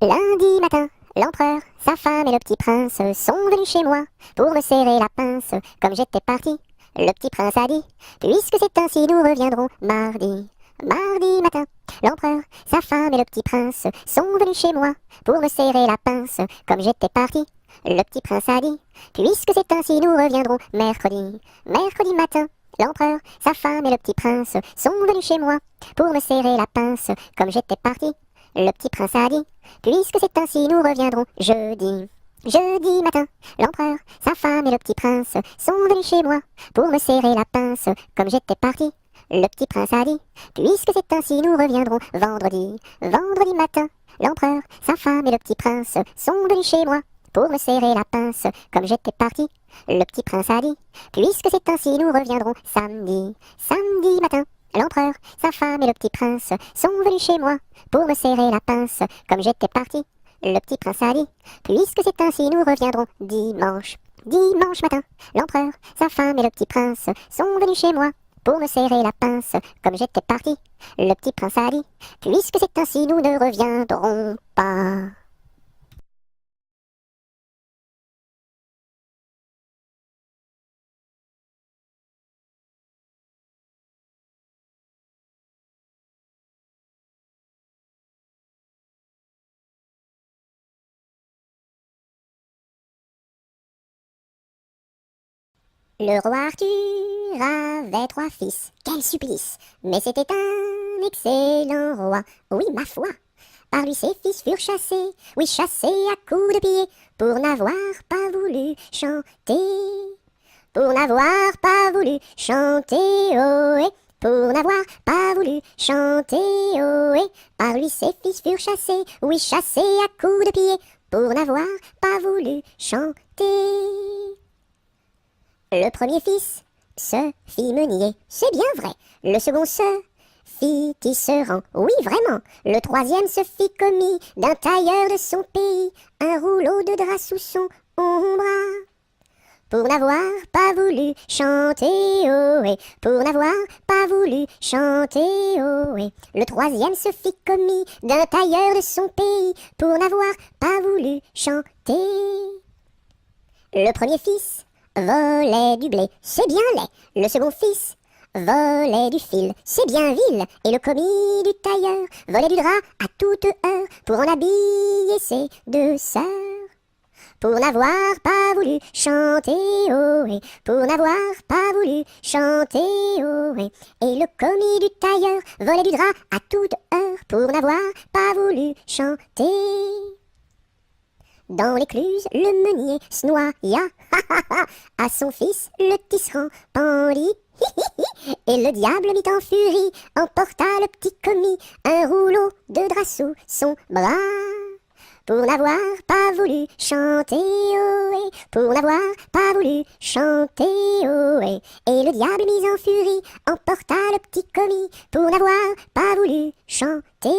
Lundi matin, l'empereur, sa femme et le petit prince sont venus chez moi pour me serrer la pince. Comme j'étais parti, le petit prince a dit, puisque c'est ainsi, nous reviendrons mardi. Mardi matin, l'empereur, sa femme et le petit prince sont venus chez moi pour me serrer la pince. Comme j'étais parti, le petit prince a dit, puisque c'est ainsi, nous reviendrons mercredi. Mercredi matin, l'empereur, sa femme et le petit prince sont venus chez moi pour me serrer la pince. Comme j'étais parti, le petit prince a dit, puisque c'est ainsi, nous reviendrons jeudi. Jeudi matin, l'empereur, sa femme et le petit prince sont venus chez moi pour me serrer la pince. Comme j'étais parti, le petit prince a dit, puisque c'est ainsi, nous reviendrons vendredi. Vendredi matin, l'empereur, sa femme et le petit prince sont venus chez moi pour me serrer la pince. Comme j'étais parti, le petit prince a dit, puisque c'est ainsi, nous reviendrons samedi. Samedi matin, l'empereur, sa femme et le petit prince sont venus chez moi pour me serrer la pince. Comme j'étais parti, le petit prince a dit, puisque c'est ainsi, nous reviendrons dimanche. Dimanche matin, l'empereur, sa femme et le petit prince sont venus chez moi pour me serrer la pince. Comme j'étais parti, le petit prince a dit, puisque c'est ainsi, nous ne reviendrons pas. Le roi Arthur avait trois fils, quel supplice! Mais c'était un excellent roi, oui ma foi. Par lui ses fils furent chassés, oui chassés à coups de pied, pour n'avoir pas voulu chanter. Pour n'avoir pas voulu chanter, ohé, pour n'avoir pas voulu chanter, ohé. Par lui ses fils furent chassés, oui chassés à coups de pied, pour n'avoir pas voulu chanter. Le premier fils se fit meunier, c'est bien vrai. Le second se fit tisserand, oui vraiment. Le troisième se fit commis d'un tailleur de son pays, un rouleau de drap sous son bras. Pour n'avoir pas voulu chanter, ohé, pour n'avoir pas voulu chanter, ohé. Le troisième se fit commis d'un tailleur de son pays, pour n'avoir pas voulu chanter. Le premier fils volait du blé, c'est bien laid. Le second fils volait du fil, c'est bien vil. Et le commis du tailleur volait du drap à toute heure pour en habiller ses deux sœurs. Pour n'avoir pas voulu chanter, ohé, pour n'avoir pas voulu chanter, ohé. Et le commis du tailleur volait du drap à toute heure pour n'avoir pas voulu chanter. Dans l'écluse, le meunier se noya, ha ha ha, à son fils le tisserand pendit, hi hi hi, et le diable mit en furie, emporta le petit commis, un rouleau de drap sous son bras. Pour n'avoir pas voulu chanter, ohé, pour n'avoir pas voulu chanter, ohé, et le diable mis en furie, emporta le petit commis, pour n'avoir pas voulu chanter.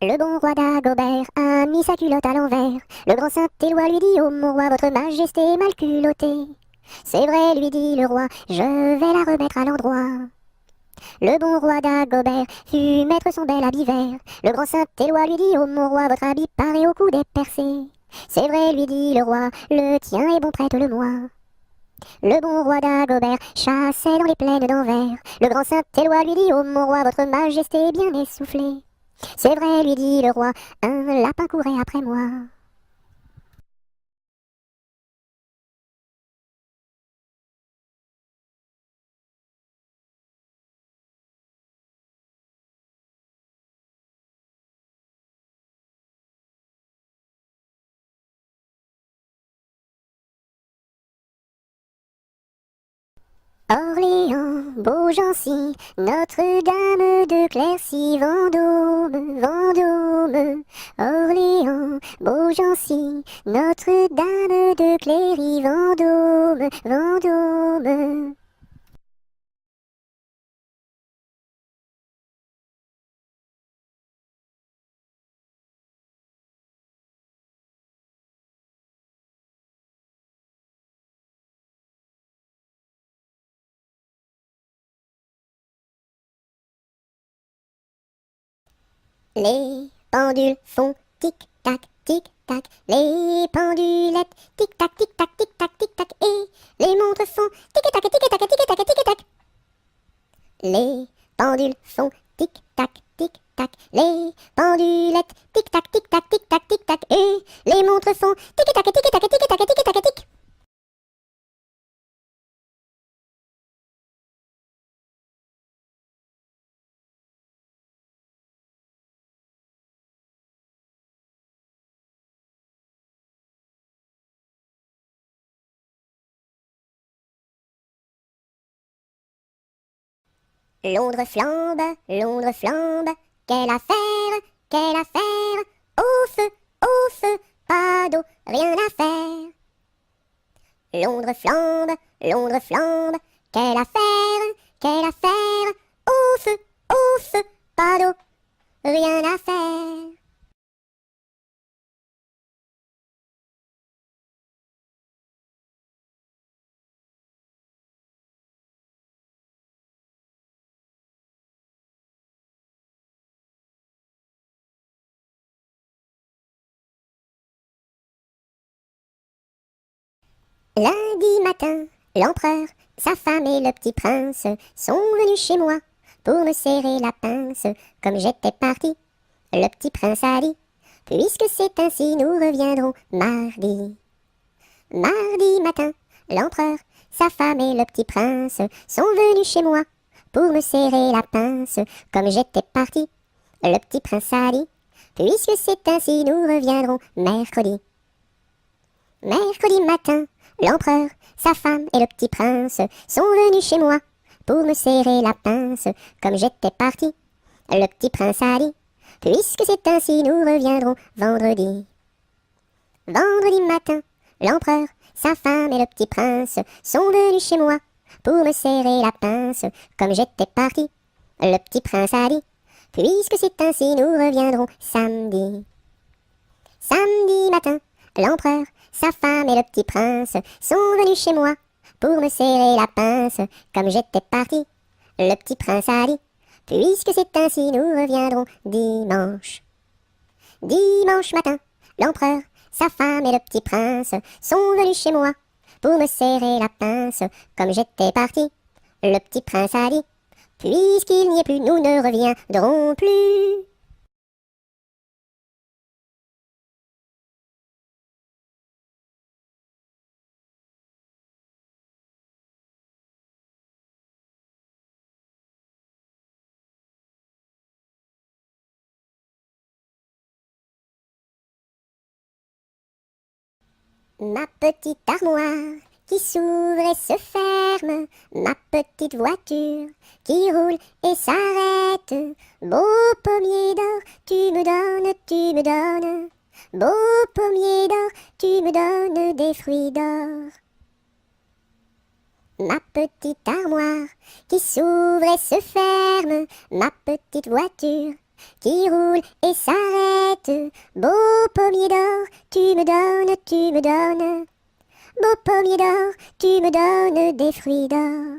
Le bon roi d'Agobert a mis sa culotte à l'envers. Le grand Saint-Éloi lui dit, oh mon roi, votre majesté est mal culottée. C'est vrai, lui dit le roi, je vais la remettre à l'endroit. Le bon roi d'Agobert fut mettre son bel habit vert. Le grand Saint-Éloi lui dit, oh mon roi, votre habit paraît au cou des percés. C'est vrai, lui dit le roi, le tien est bon, prête-le-moi. Le bon roi d'Agobert chassait dans les plaines d'Anvers. Le grand Saint-Éloi lui dit, oh mon roi, votre majesté est bien essoufflée. C'est vrai, lui dit le roi, un lapin courait après moi. Orléans, Beaugency, Notre-Dame de Clercy, Vendôme, Vendôme. Orléans, Beaugency, Notre-Dame de Cléry, Vendôme, Vendôme. Les pendules font tic-tac, tic-tac, les pendulettes tic-tac, tic-tac, tic-tac, tic-tac, et les montres font tic-tac, tic-tac, tic-tac, tic-tac. Les pendules font tic-tac, tic-tac, les pendulettes tic-tac, tic-tac, tic-tac, tic-tac, et les montres font tic-tac, tic-tac, tic-tac, tic-tac, tic. Londres flambe, Londres flambe, quelle affaire, au feu, pas d'eau, rien à faire. Londres flambe, Londres flambe, quelle affaire, au feu, pas d'eau, rien à faire. Lundi matin, l'empereur, sa femme et le petit prince sont venus chez moi pour me serrer la pince comme j'étais parti. Le petit prince a dit, puisque c'est ainsi, nous reviendrons mardi. Mardi matin, l'empereur, sa femme et le petit prince sont venus chez moi pour me serrer la pince comme j'étais parti. Le petit prince a dit, puisque c'est ainsi, nous reviendrons mercredi. Mercredi matin, l'empereur, sa femme et le petit prince sont venus chez moi pour me serrer la pince comme j'étais parti. Le petit prince a dit, puisque c'est ainsi, nous reviendrons vendredi. Vendredi matin, l'empereur, sa femme et le petit prince sont venus chez moi pour me serrer la pince comme j'étais parti. Le petit prince a dit, puisque c'est ainsi, nous reviendrons samedi. Samedi matin, l'empereur, sa femme et le petit prince sont venus chez moi pour me serrer la pince comme j'étais parti. Le petit prince a dit, puisque c'est ainsi, nous reviendrons dimanche. Dimanche matin, l'empereur, sa femme et le petit prince sont venus chez moi pour me serrer la pince comme j'étais parti. Le petit prince a dit, puisqu'il n'y est plus, nous ne reviendrons plus. Ma petite armoire qui s'ouvre et se ferme, ma petite voiture qui roule et s'arrête. Beau pommier d'or, tu me donnes, tu me donnes. Beau pommier d'or, tu me donnes des fruits d'or. Ma petite armoire qui s'ouvre et se ferme, ma petite voiture qui roule et s'arrête. Beau pommier d'or, tu me donnes, tu me donnes. Beau pommier d'or, tu me donnes des fruits d'or.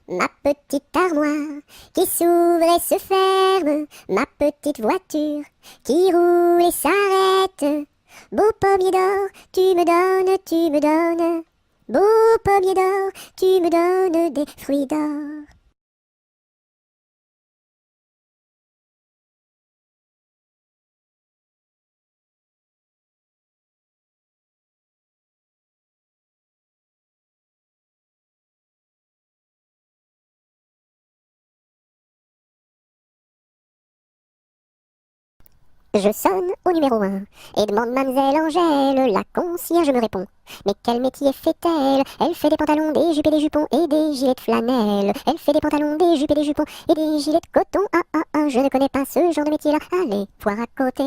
Ma petite armoire qui s'ouvre et se ferme, ma petite voiture qui roule et s'arrête. Beau pommier d'or, tu me donnes, tu me donnes. Beau pommier d'or, tu me donnes des fruits d'or. Je sonne au numéro 1 et demande mademoiselle Angèle, la concierge me répond. Mais quel métier fait-elle? Elle fait des pantalons, des jupes et des jupons et des gilets de flanelle. Elle fait des pantalons, des jupes et des jupons et des gilets de coton. Ah ah ah, je ne connais pas ce genre de métier-là. Allez, voir à côté.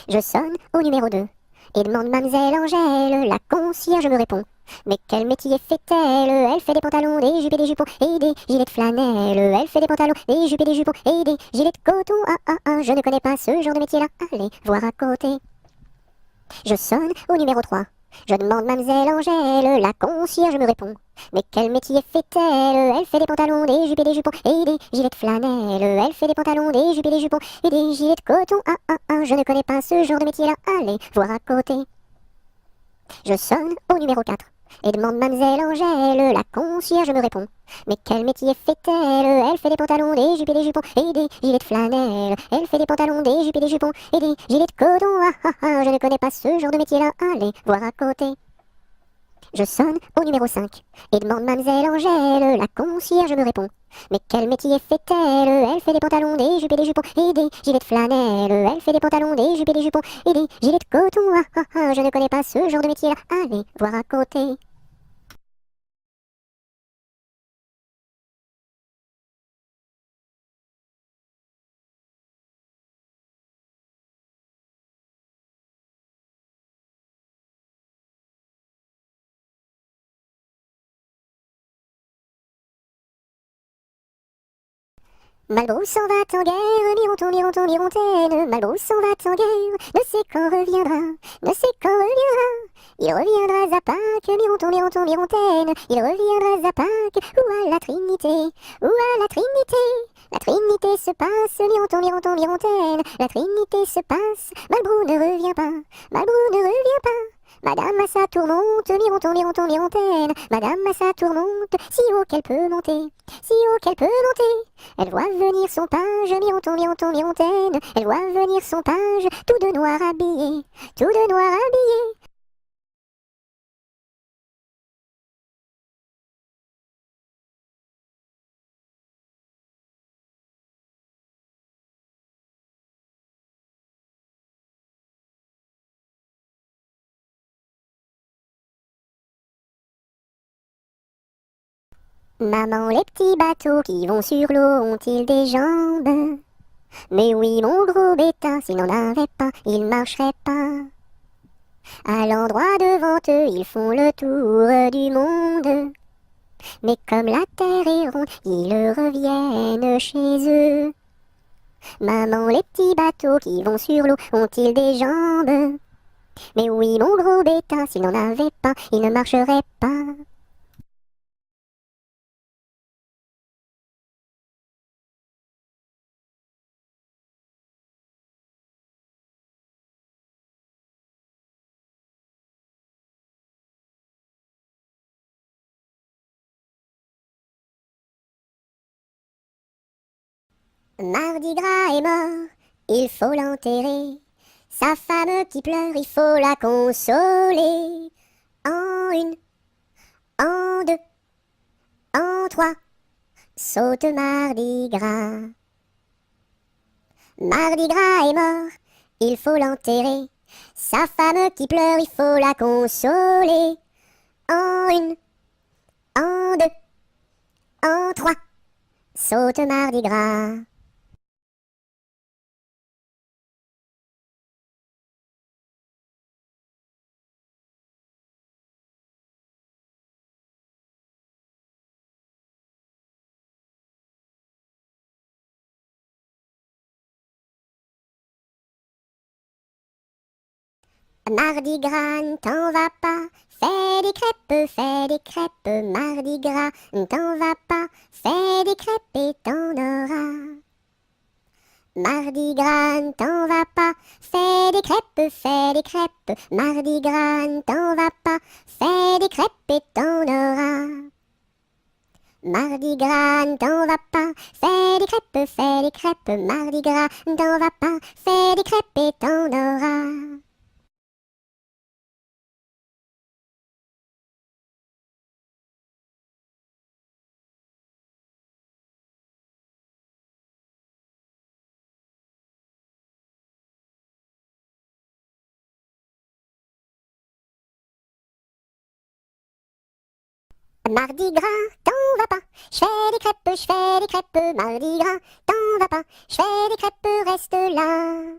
Je sonne au numéro 2 et demande mademoiselle Angèle, la concierge me répond. Mais quel métier fait-elle? Elle fait des pantalons, des jupes et des jupons et des gilets de flanelle. Elle fait des pantalons, des jupes et des jupons et des gilets de coton. Ah ah ah, je ne connais pas ce genre de métier-là. Allez, voir à côté. Je sonne au numéro 3. Je demande mademoiselle Angèle, la concierge me répond. Mais quel métier fait-elle? Elle fait des pantalons, des jupes et des jupons et des gilets de flanelle. Elle fait des pantalons, des jupes et des jupons et des gilets de coton. Ah ah ah, je ne connais pas ce genre de métier-là. Allez, voir à côté. Je sonne au numéro 4 et demande mademoiselle Angèle, la concierge me répond. Mais quel métier fait-elle? Elle fait des pantalons, des jupes et des jupons et des gilets de flanelle. Elle fait des pantalons, des jupes et des jupons et des gilets de coton. Ah ah ah, je ne connais pas ce genre de métier-là. Allez, voir à côté. Je sonne au numéro 5 et demande mademoiselle Angèle, la concierge me répond. Mais quel métier fait-elle? Elle fait des pantalons, des jupes et des jupons et des gilets de flanelle. Elle fait des pantalons, des jupes et des jupons et des gilets de coton. Ah ah ah, je ne connais pas ce genre de métier-là. Allez, voir à côté. Malbrousse s'en va en guerre, Mironton, Mironton, Mirontaine. Malbrousse s'en va en guerre, ne sait quand reviendra, ne sait quand reviendra. Il reviendra à Pâques, Mironton, Mironton, Mirontaine. Il reviendra à Pâques, ou à la Trinité, ou à la Trinité. La Trinité se passe, Mironton, Mironton, Mirontaine. La Trinité se passe, Malbrou ne revient pas, Malbrou ne revient pas. Madame à sa tourmente, Mironton, Mironton, Mirontaine. Madame à sa tourmente, si haut qu'elle peut monter, si haut qu'elle peut monter. Elle voit venir son page, Mironton, Mironton, Mirontaine. Elle voit venir son page, tout de noir habillé, tout de noir habillé. Maman, les petits bateaux qui vont sur l'eau ont-ils des jambes? Mais oui, mon gros bêta, s'il n'en avait pas, il marcherait pas. À l'endroit devant eux, ils font le tour du monde. Mais comme la terre est ronde, ils reviennent chez eux. Maman, les petits bateaux qui vont sur l'eau ont-ils des jambes? Mais oui, mon gros bêta, s'il n'en avait pas, il ne marcherait pas. Mardi Gras est mort, il faut l'enterrer. Sa femme qui pleure, il faut la consoler. En une, en deux, en trois, saute Mardi Gras. Mardi Gras est mort, il faut l'enterrer. Sa femme qui pleure, il faut la consoler. En une, en deux, en trois, saute Mardi Gras. Mardi gras, ne t'en va pas, fais des crêpes, mardi gras, ne t'en va pas, fais des crêpes et t'en auras. Mardi gras, ne t'en va pas, fais des crêpes, mardi gras, ne t'en va pas, fais des crêpes et t'en auras. Mardi gras, ne t'en va pas, fais des crêpes, mardi gras, ne t'en va pas, fais des crêpes et t'en auras. Mardi gras, t'en va pas, je fais des crêpes, mardi gras, t'en va pas, je fais des crêpes, reste là.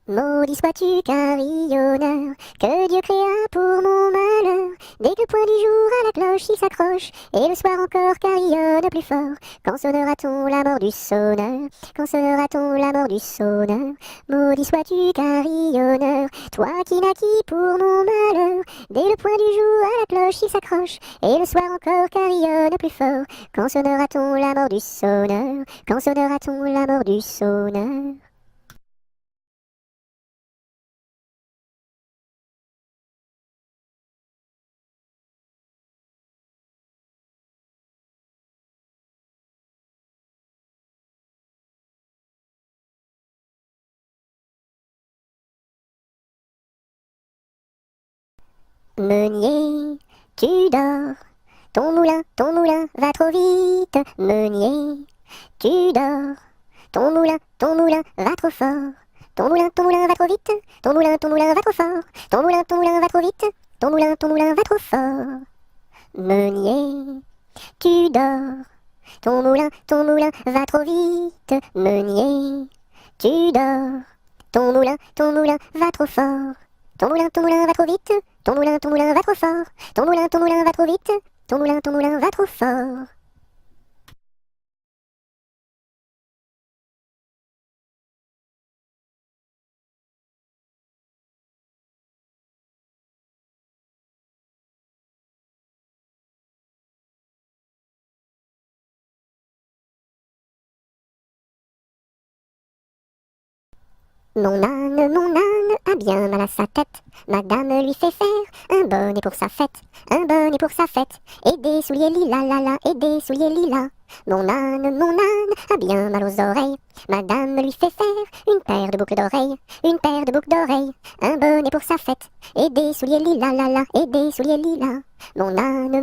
Maudit sois-tu carillonneur, que Dieu créa pour mon malheur. Dès que le point du jour à la cloche il s'accroche, et le soir encore carillonne plus fort. Quand sonnera-t-on la mort du sonneur? Quand sonnera-t-on la mort du sonneur? Maudit sois-tu carillonneur, toi qui naquis pour mon malheur. Dès le point du jour à la cloche il s'accroche, et le soir encore carillonne plus fort. Quand sonnera-t-on la mort du sonneur? Quand sonnera-t-on la mort du sonneur? Meunier, tu dors, ton moulin va trop vite. Meunier, tu dors, ton moulin va trop fort. Ton moulin va trop vite. Ton moulin va trop fort. Ton moulin va trop vite. Ton moulin va trop fort. Meunier, tu dors, ton moulin va trop vite. Meunier, tu dors, ton moulin va trop fort. Ton moulin va trop vite. Ton moulin va trop fort. Ton moulin va trop vite. Ton moulin va trop fort. Mon âne a bien mal à sa tête. Madame lui fait faire un bonnet pour sa fête, un bonnet pour sa fête, et des souliers lilas, la la, et des souliers lilas. Mon âne a bien mal aux oreilles. Madame lui fait faire une paire de boucles d'oreilles, une paire de boucles d'oreilles, un bonnet pour sa fête, et des souliers lilas, la la, et des souliers lilas. Mon âne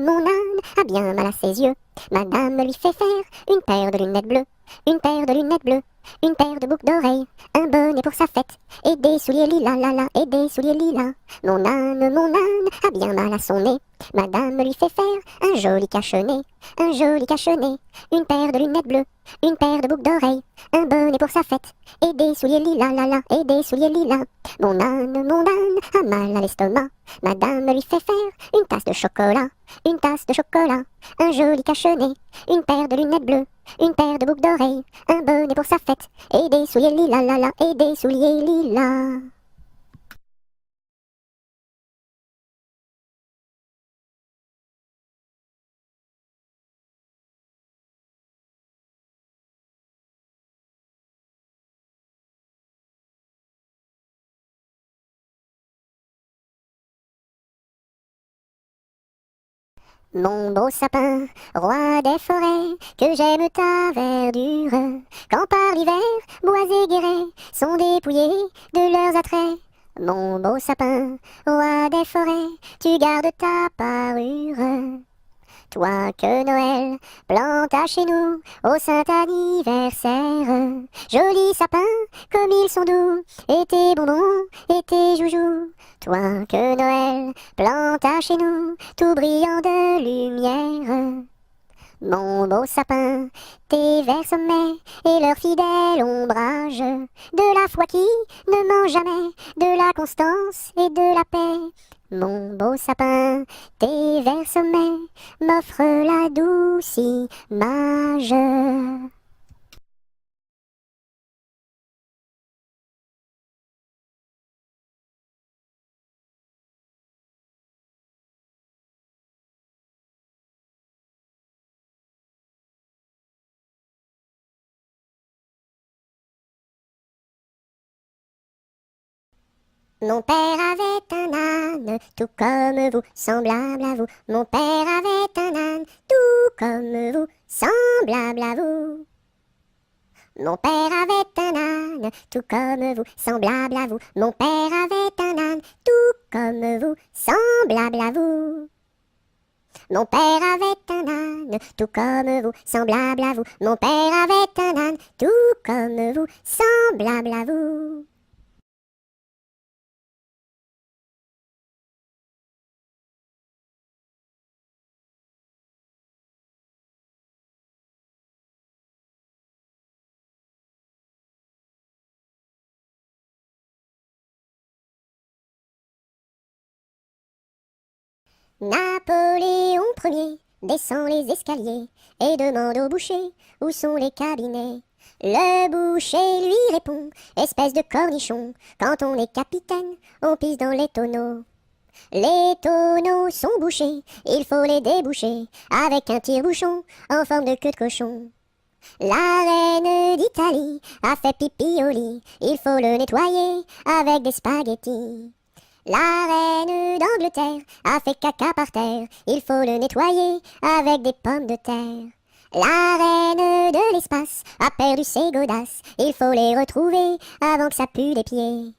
a bien mal à ses yeux. Madame lui fait faire une paire de lunettes bleues, une paire de lunettes bleues, une paire de boucles d'oreilles, un bonnet pour sa fête, et des souliers lilas, la la, et des souliers lilas. Mon âne a bien mal à son nez. Madame lui fait faire un joli cache-nez, un joli cache-nez, une paire de lunettes bleues, une paire de boucles d'oreilles, un bonnet pour sa fête, et des souliers lilas, la la, et des souliers lilas. Mon âne a mal à l'estomac. Madame lui fait faire une tasse de chocolat, une tasse de chocolat, un joli cache-nez, une paire de lunettes bleues, une paire de boucles d'oreilles, un bonnet pour sa fête, et des souliers lilas, la la, et des souliers lilas. Mon beau sapin, roi des forêts, que j'aime ta verdure, quand par l'hiver, bois et guérets sont dépouillés de leurs attraits. Mon beau sapin, roi des forêts, tu gardes ta parure. Toi que Noël planta chez nous au saint anniversaire. Joli sapin, comme ils sont doux, et tes bonbons, et tes joujoux. Toi que Noël planta chez nous, tout brillant de lumière. Mon beau sapin, tes verts sommets et leur fidèle ombrage, de la foi qui ne ment jamais, de la constance et de la paix. Mon beau sapin, tes verts sommets m'offrent la douce image. Mon père avait un âne, tout comme vous, semblable à vous. Mon père avait un âne, tout comme vous, semblable à vous. Mon père avait un âne, tout comme vous, semblable à vous. Mon père avait un âne, tout comme vous, semblable à vous. Mon père avait un âne, tout comme vous, semblable à vous. Mon père avait un âne, tout comme vous, semblable à vous. Napoléon Ier descend les escaliers et demande au boucher où sont les cabinets. Le boucher lui répond, espèce de cornichon, quand on est capitaine, on pisse dans les tonneaux. Les tonneaux sont bouchés, il faut les déboucher avec un tire-bouchon en forme de queue de cochon. La reine d'Italie a fait pipi au lit, il faut le nettoyer avec des spaghettis. La reine d'Angleterre a fait caca par terre, il faut le nettoyer avec des pommes de terre. La reine de l'espace a perdu ses godasses, il faut les retrouver avant que ça pue des pieds.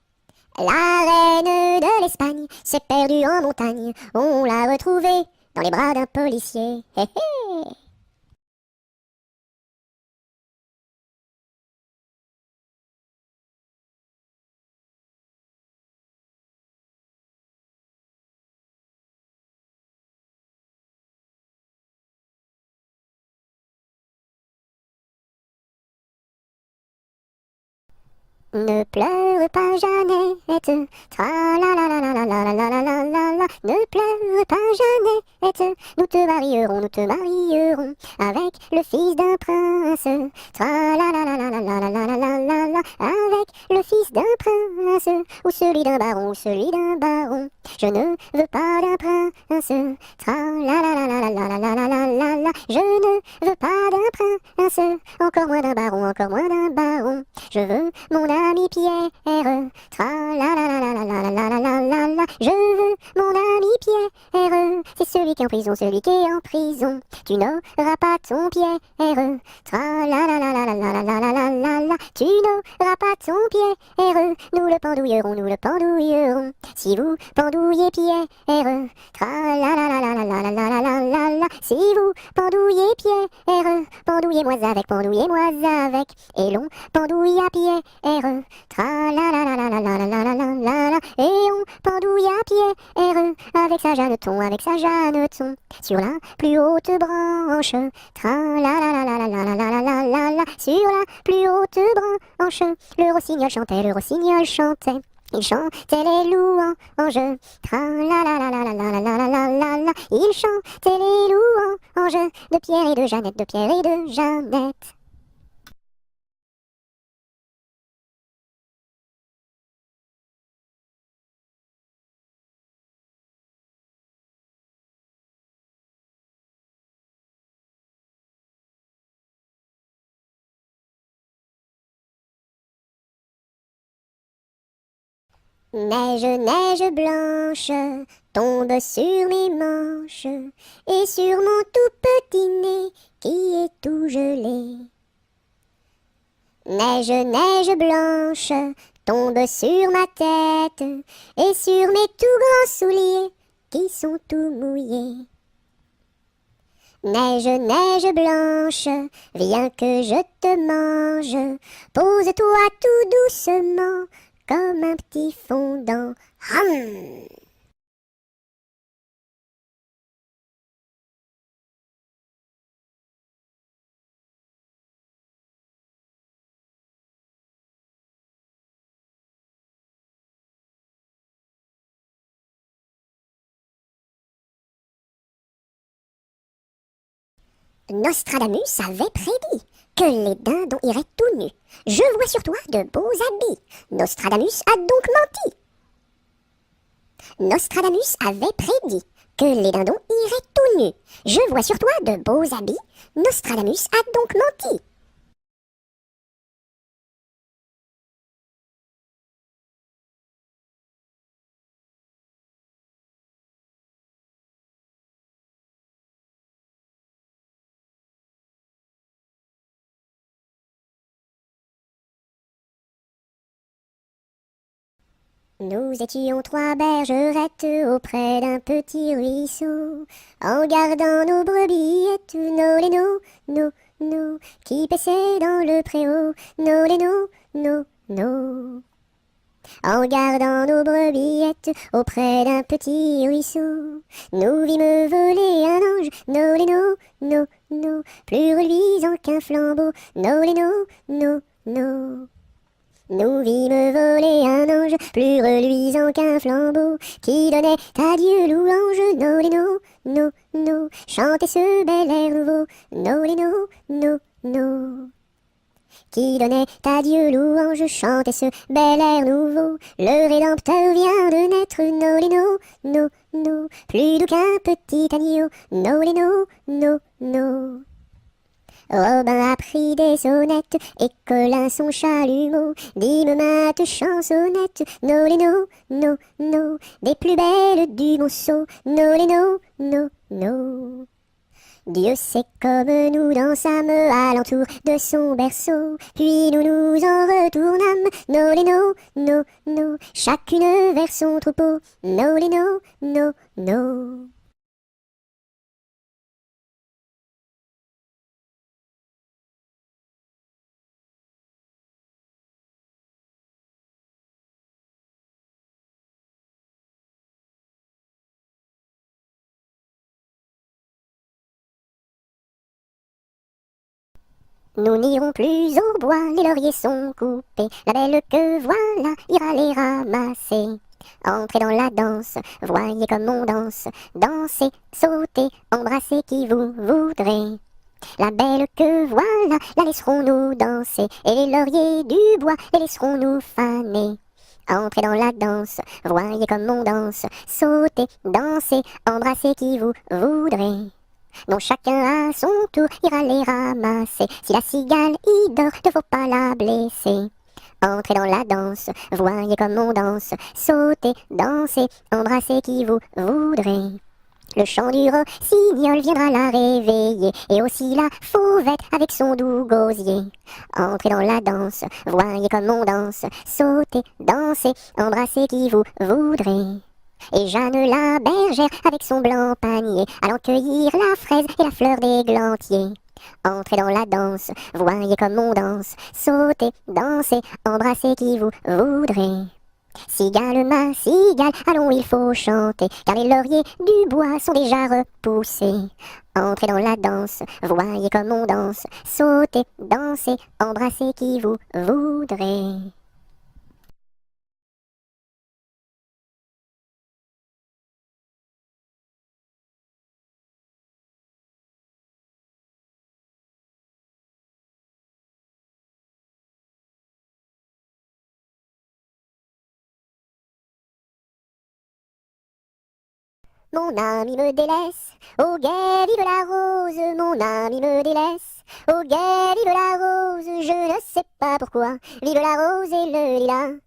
La reine de l'Espagne s'est perdue en montagne, on l'a retrouvée dans les bras d'un policier. Hé hé. Ne pleure pas Jeannette, tra la la la la la la la la la la la. Ne pleure pas Jeannette, nous te marierons avec le fils d'un prince. Tra la la la la la la la la la la la. Avec le fils d'un prince, ou celui d'un baron, ou celui d'un baron. Je ne veux pas d'un prince. Tra la la la la la la la la la la la. Je ne veux pas d'un prince, encore moins d'un baron, encore moins d'un baron. Je veux mon ami Pierre, tra la la la la la la la la la la la. Je veux mon ami Pierre, c'est celui qui est en prison, celui qui est en prison. Tu n'auras pas ton Pierre, tra la la la la la la la la la la la. Tu n'auras pas ton Pierre, nous le pendouillerons, nous le pendouillerons. Si vous pendouillez Pierre, tra la la la la la la la la la la la. Si vous pendouillez Pierre, pendouillez-moi avec, et l'on pendouille à Pierre, tra la la la la la la la la la la la. Et on pendouille à Pierre, avec sa Jeanneton, sur la plus haute branche, tra la la la la la la la la la la la. Sur la plus haute branche, le rossignol chantait, le rossignol chantait. Il chantait les louanges, tra la la la la la la la la la la la. Il chantait les louanges de Pierre et de Jeannette, de Pierre et de Jeannette. Neige, neige blanche, tombe sur mes manches et sur mon tout petit nez qui est tout gelé. Neige, neige blanche, tombe sur ma tête et sur mes tout grands souliers qui sont tout mouillés. Neige, neige blanche, viens que je te mange, pose-toi tout doucement comme un petit fondant. Hum. Nostradamus avait prédit que les dindons iraient tout nus. Je vois sur toi de beaux habits. Nostradamus a donc menti. Nostradamus avait prédit que les dindons iraient tout nus. Je vois sur toi de beaux habits. Nostradamus a donc menti. Nous étions trois bergerettes auprès d'un petit ruisseau, en gardant nos brebillettes, nos lénos, nos, qui paissaient dans le préau, nos lénos, nos. En gardant nos brebillettes auprès d'un petit ruisseau, nous vîmes voler un ange, nos lénos, nos, plus reluisant qu'un flambeau, nos lénos, nos. Nous vîmes voler un ange plus reluisant qu'un flambeau, qui donnait à Dieu louange, nos lénos, nos, chantez ce bel air nouveau, nos lénos, nos. Qui donnait à Dieu louange, chantez ce bel air nouveau, le Rédempteur vient de naître, nos lénos, nos, plus doux qu'un petit agneau, nos lénos, nos. Robin apprit des sonnettes, et Colin son chalumeau, dîme maths chansonnette, nos lénos, nos, des plus belles du Monceau, nos lénos, nos. Dieu sait comme nous dansâmes alentour de son berceau, puis nous nous en retournâmes, nos lénos, nos, chacune vers son troupeau, nos lénos, nos. Nous n'irons plus au bois, les lauriers sont coupés, la belle que voilà ira les ramasser. Entrez dans la danse, voyez comme on danse, dansez, sautez, embrassez qui vous voudrez. La belle que voilà, la laisserons-nous danser, et les lauriers du bois, les laisserons-nous faner. Entrez dans la danse, voyez comme on danse, sautez, dansez, embrassez qui vous voudrez. Dont chacun à son tour ira les ramasser. Si la cigale y dort, ne faut pas la blesser. Entrez dans la danse, voyez comme on danse, sautez, dansez, embrassez qui vous voudrez. Le chant du rossignol viendra la réveiller, et aussi la fauvette avec son doux gosier. Entrez dans la danse, voyez comme on danse, sautez, dansez, embrassez qui vous voudrez. Et Jeanne la bergère avec son blanc panier, allant cueillir la fraise et la fleur d'églantier. Entrez dans la danse, voyez comme on danse, sautez, dansez, embrassez qui vous voudrez. Cigale, ma cigale, allons, il faut chanter, car les lauriers du bois sont déjà repoussés. Entrez dans la danse, voyez comme on danse, sautez, dansez, embrassez qui vous voudrez. Mon ami me délaisse, au guet vive la rose, mon ami me délaisse, au guet vive la rose, je ne sais pas pourquoi, vive la rose et le lilas.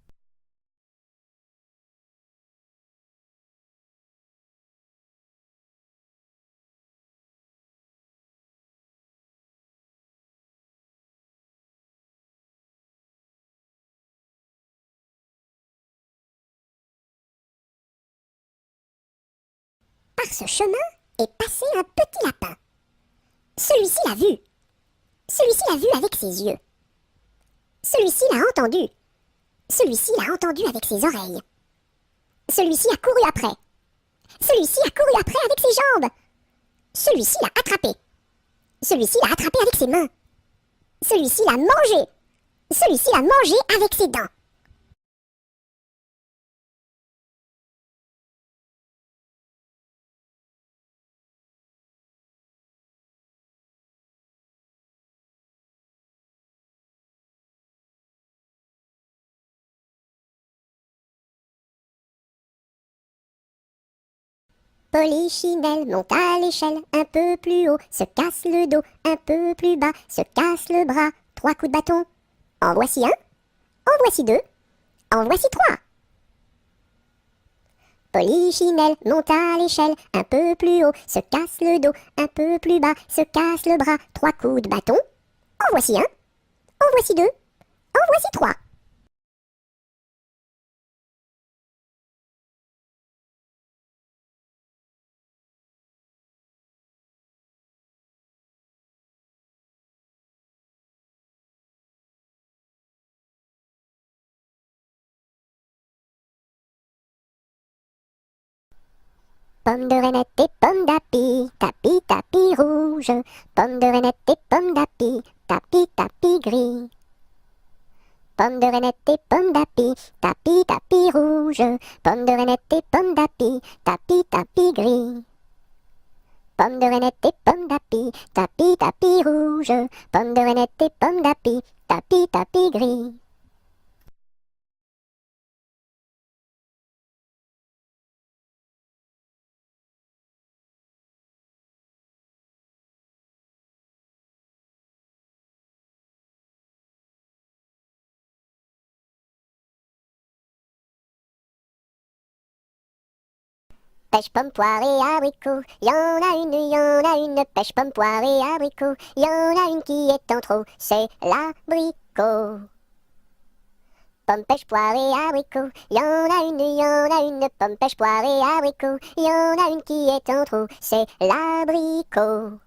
Par ce chemin est passé un petit lapin. Celui-ci l'a vu. Celui-ci l'a vu avec ses yeux. Celui-ci l'a entendu. Celui-ci l'a entendu avec ses oreilles. Celui-ci a couru après. Celui-ci a couru après avec ses jambes. Celui-ci l'a attrapé. Celui-ci l'a attrapé avec ses mains. Celui-ci l'a mangé. Celui-ci l'a mangé avec ses dents. Polichinelle monte à l'échelle, un peu plus haut, se casse le dos, un peu plus bas, se casse le bras. 3 coups de bâton. En voici un, en voici deux, en voici 3. Polichinelle monte à l'échelle, un peu plus haut, se casse le dos, un peu plus bas, se casse le bras. 3 coups de bâton. En voici un, en voici deux, en voici 3. Pomme de reinette et pomme d'api, tapis, tapis rouge. Pomme de reinette et pomme d'api, tapis, tapis gris. Pomme de reinette et pomme d'api, tapis, tapis rouge. Pomme de reinette et pomme d'api, tapis, tapis gris. Pomme de reinette et pomme d'api, tapis, tapis rouge. Pomme de reinette et pomme d'api, tapis, tapis gris. Pêche, pomme, poire et abricot, y en a une, y en a une. Pêche, pomme, poire et abricot, y en a une qui est en trop, c'est l'abricot. Pomme, pêche, poire et abricot, y en a une, y en a une. Pomme, pêche, poire et abricot, y en a une qui est en trop, c'est l'abricot.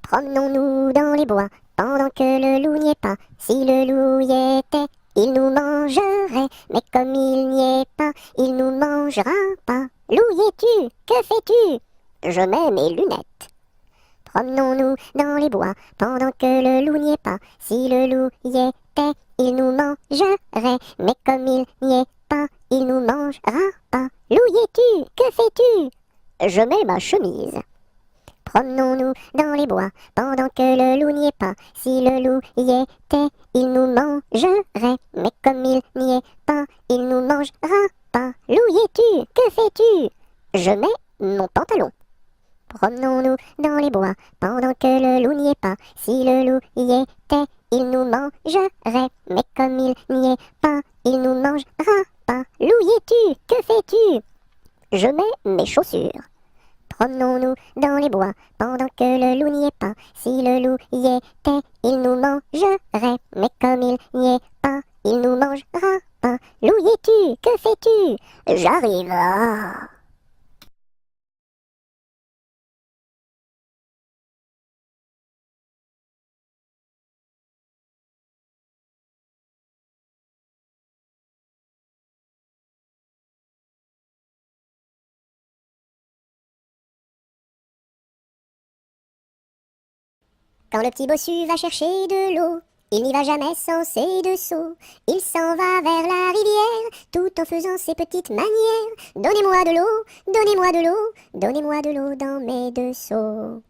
Promenons-nous dans les bois, pendant que le loup n'y est pas. Si le loup y était, il nous mangerait. Mais comme il n'y est pas, il nous mangera pas. Loup y es-tu? Que fais-tu? Je mets mes lunettes. Promenons-nous dans les bois, pendant que le loup n'y est pas. Si le loup y était, il nous mangerait. Mais comme il n'y est pas, il nous mangera pas. Loup y es-tu? Que fais-tu? Je mets ma chemise. Promenons-nous dans les bois, pendant que le loup n'y est pas. Si le loup y était, il nous mangerait. Mais comme il n'y est pas, il nous mangera pas. Loup y es-tu? Que fais-tu? Je mets mon pantalon. Promenons-nous dans les bois, pendant que le loup n'y est pas. Si le loup y était, il nous mangerait. Mais comme il n'y est pas, il nous mangera pas. Loup y es-tu? Que fais-tu? Je mets mes chaussures. Promenons-nous dans les bois, pendant que le loup n'y est pas. Si le loup y était, il nous mangerait. Mais comme il n'y est pas, il nous mangera pas. Loup y es-tu? Que fais-tu? J'arrive. Ah. Quand le petit bossu va chercher de l'eau, il n'y va jamais sans ses deux seaux. Il s'en va vers la rivière, tout en faisant ses petites manières. Donnez-moi de l'eau, donnez-moi de l'eau, donnez-moi de l'eau dans mes deux seaux.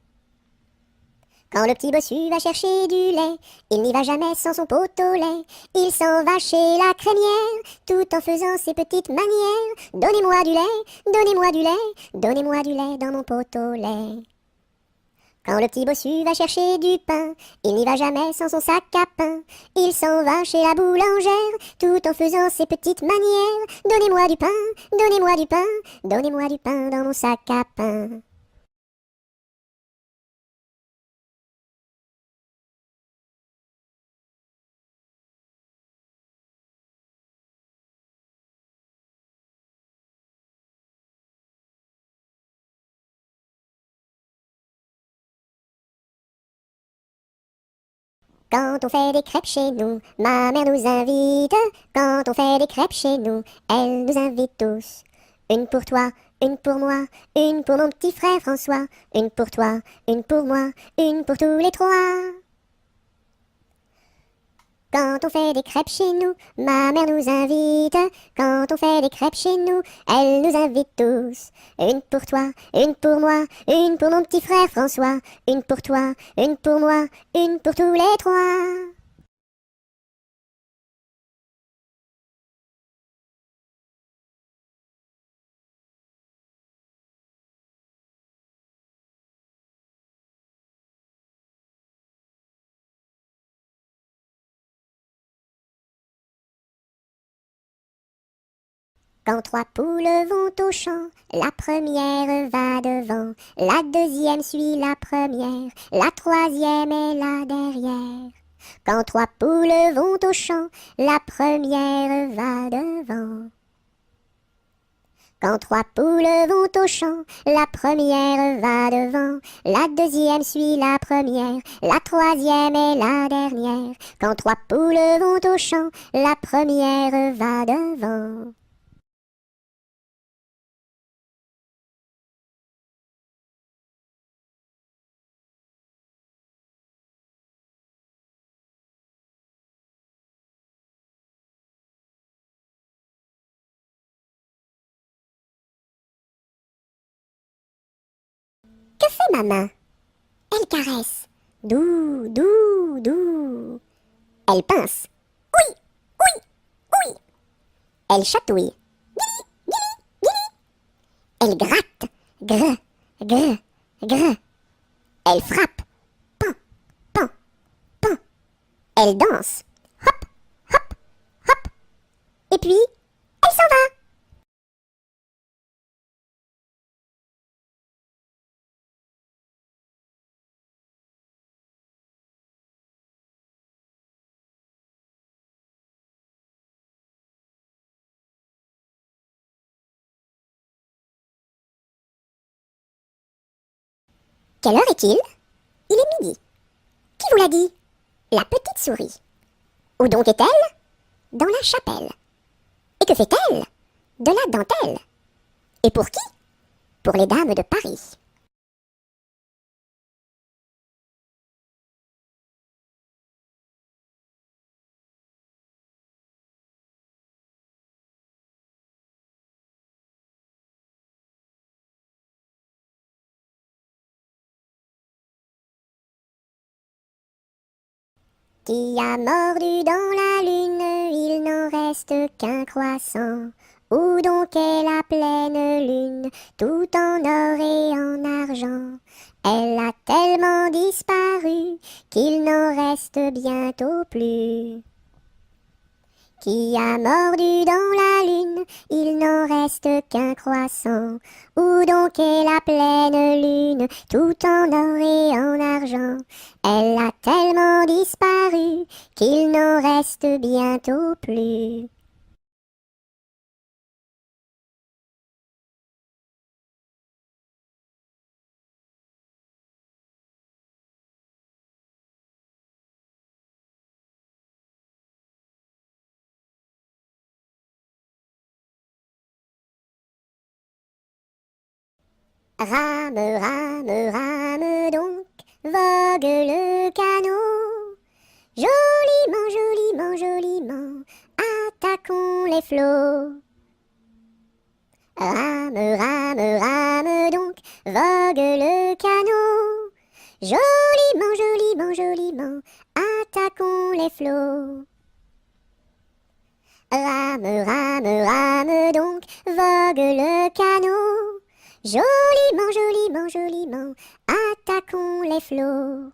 Quand le petit bossu va chercher du lait, il n'y va jamais sans son pot au lait. Il s'en va chez la crémière, tout en faisant ses petites manières. Donnez-moi du lait, donnez-moi du lait, donnez-moi du lait dans mon pot au lait. Quand le petit bossu va chercher du pain, il n'y va jamais sans son sac à pain. Il s'en va chez la boulangère, tout en faisant ses petites manières. Donnez-moi du pain, donnez-moi du pain, donnez-moi du pain dans mon sac à pain. Quand on fait des crêpes chez nous, ma mère nous invite. Quand on fait des crêpes chez nous, elle nous invite tous. Une pour toi, une pour moi, une pour mon petit frère François. Une pour toi, une pour moi, une pour tous les trois. Quand on fait des crêpes chez nous, ma mère nous invite. Quand on fait des crêpes chez nous, elle nous invite tous. Une pour toi, une pour moi, une pour mon petit frère François. Une pour toi, une pour moi, une pour tous les trois. Quand trois poules vont au champ, la première va devant, la deuxième suit la première, la troisième est là derrière. Quand trois poules vont au champ, la première va devant. Quand trois poules vont au champ, la première va devant, la deuxième suit la première, la troisième est la dernière. Quand trois poules vont au champ, la première va devant. Que fait maman? Elle caresse. Doux, doux, doux. Elle pince. Oui, oui, oui. Elle chatouille. Elle gratte. Gr, gr, gr. Elle frappe. Pan, pan, pan. Elle danse. Hop, hop, hop. Et puis, elle s'en va. Quelle heure est-il? Il est midi. Qui vous l'a dit? La petite souris. Où donc est-elle? Dans la chapelle. Et que fait-elle? De la dentelle. Et pour qui? Pour les dames de Paris. Qui a mordu dans la lune, il n'en reste qu'un croissant. Où donc est la pleine lune, tout en or et en argent? Elle a tellement disparu qu'il n'en reste bientôt plus. Qui a mordu dans la lune, il n'en reste qu'un croissant. Où donc est la pleine lune, tout en or et en argent? Elle a tellement disparu qu'il n'en reste bientôt plus. Rame, rame, rame donc, vogue le canot. Joliment, joliment, joliment, attaquons les flots. Rame, rame, rame donc, vogue le canot. Joliment, joliment, joliment, attaquons les flots. Rame, rame, rame donc, vogue le canot. Joliment, joliment, joliment, attaquons les flots.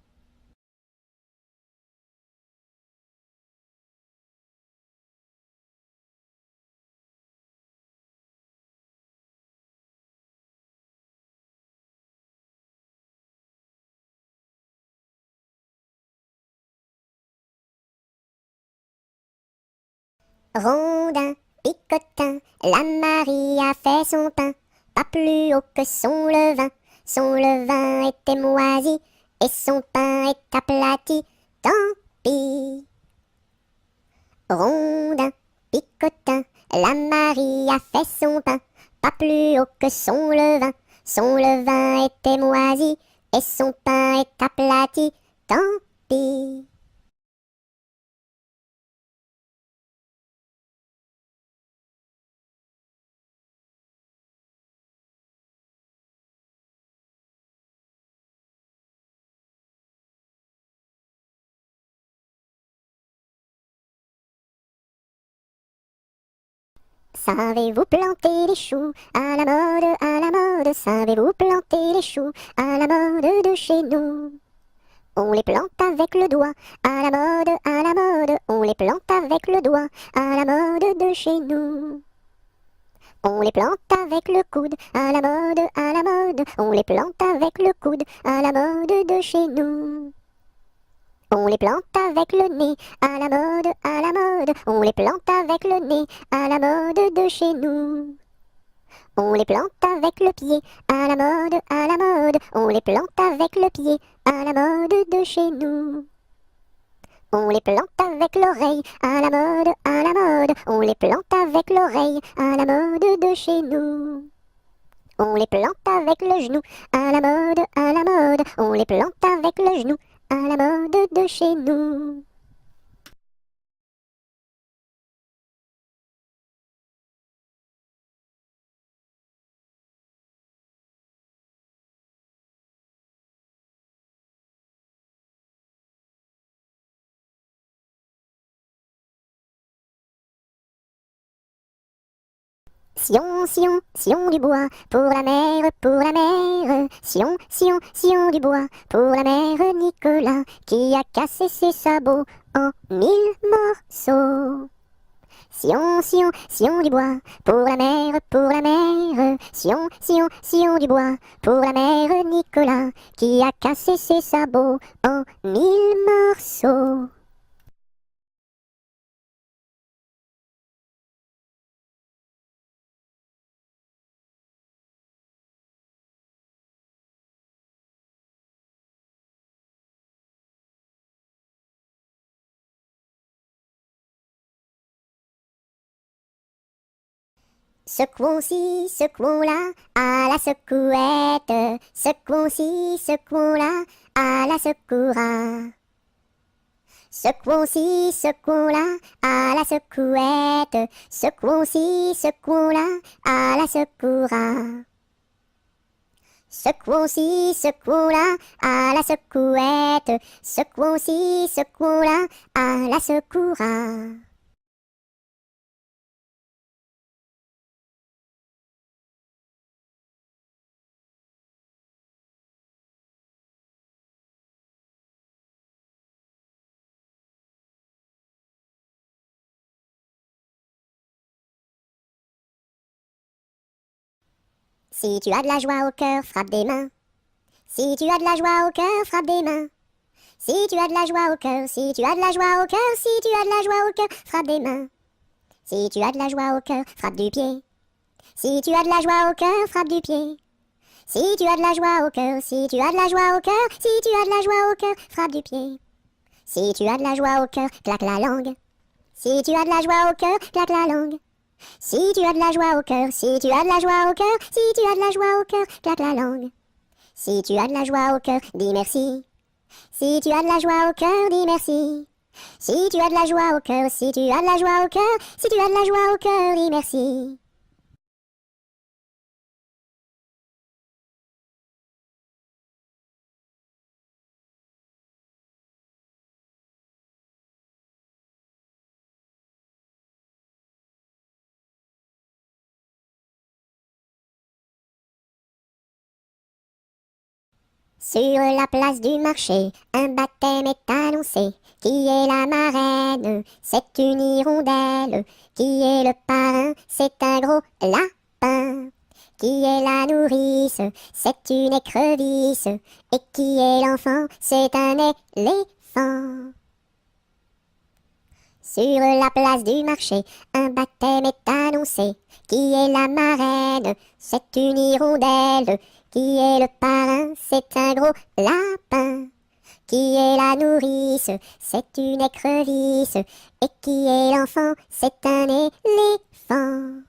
Rondin, picotin, la Marie a fait son pain, pas plus haut que son levain. Son levain était moisi, et son pain est aplati, tant pis. Rondin, picotin, la Marie a fait son pain, pas plus haut que son levain. Son levain était moisi, et son pain est aplati, tant pis. Savez-vous planter les choux à la mode, à la mode? Savez-vous planter les choux à la mode de chez nous? On les plante avec le doigt, à la mode, à la mode. On les plante avec le doigt, à la mode de chez nous. On les plante avec le coude, à la mode, à la mode. On les plante avec le coude, à la mode de chez nous. On les plante avec le nez, à la mode, à la mode. On les plante avec le nez, à la mode de chez nous. On les plante avec le pied, à la mode, à la mode. On les plante avec le pied, à la mode de chez nous. On les plante avec l'oreille, à la mode, à la mode. On les plante avec l'oreille, à la mode de chez nous. On les plante avec le genou, à la mode, à la mode. On les plante avec le genou, à la mode de chez nous. Sion du bois, pour la mer, pour la mer. Sion du bois, pour la mère Nicolas, qui a cassé ses sabots en 1000 morceaux. Sion du bois, pour la mer, pour la mer. Sion du bois, pour la mère Nicolas, qui a cassé ses sabots en 1000 morceaux. Secouons-ci, secouons-là, à la secouette. Secouons-ci, secouons-là, à la secoura. Secouons-ci, secouons-là, à la secouette. Secouons-ci, secouons-là, à la secoura. Secouons-ci, secouons-là, à la secouette. Secouons-ci, secouons-là, à la secoura. Si tu as de la joie au cœur, frappe des mains. Si tu as de la joie au cœur, frappe des mains. Si tu as de la joie au cœur, si tu as de la joie au cœur, si tu as de la joie au cœur, frappe des mains. Si tu as de la joie au cœur, frappe du pied. Si tu as de la joie au cœur, frappe du pied. Si tu as de la joie au cœur, si tu as de la joie au cœur, si tu as de la joie au cœur, frappe du pied. Si tu as de la joie au cœur, claque la langue. Si tu as de la joie au cœur, claque la langue. Si tu as de la joie au cœur, si tu as de la joie au cœur, si tu as de la joie au cœur, claque la langue. Si tu as de la joie au cœur, dis merci. Si tu as de la joie au cœur, dis merci. Si tu as de la joie au cœur, si tu as de la joie au cœur, si tu as de la joie au cœur, dis merci. Sur la place du marché, un baptême est annoncé. Qui est la marraine? C'est une hirondelle. Qui est le parrain? C'est un gros lapin. Qui est la nourrice? C'est une écrevisse. Et qui est l'enfant? C'est un éléphant. Sur la place du marché, un baptême est annoncé. Qui est la marraine? C'est une hirondelle. Qui est le parrain? C'est un gros lapin. Qui est la nourrice? C'est une écrevisse. Et qui est l'enfant? C'est un éléphant.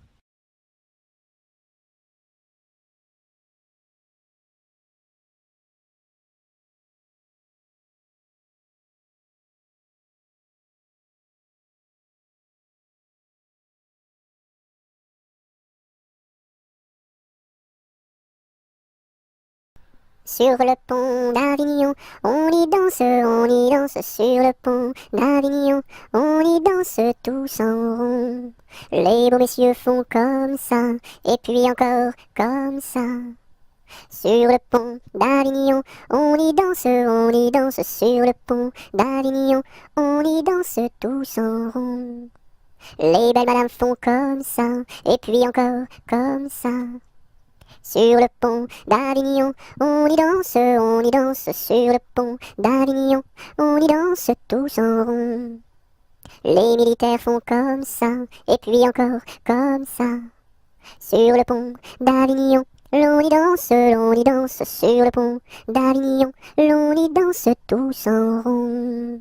Sur le pont d'Avignon, on y danse sur le pont d'Avignon, on y danse tous en rond. Les beaux messieurs font comme ça, et puis encore comme ça. Sur le pont d'Avignon, on y danse sur le pont d'Avignon, on y danse tous en rond. Les belles madames font comme ça, et puis encore comme ça. Sur le pont d'Avignon, on y danse sur le pont d'Avignon, on y danse tous en rond. Les militaires font comme ça, et puis encore comme ça. Sur le pont d'Avignon, l'on y danse sur le pont d'Avignon, l'on y danse tous en rond.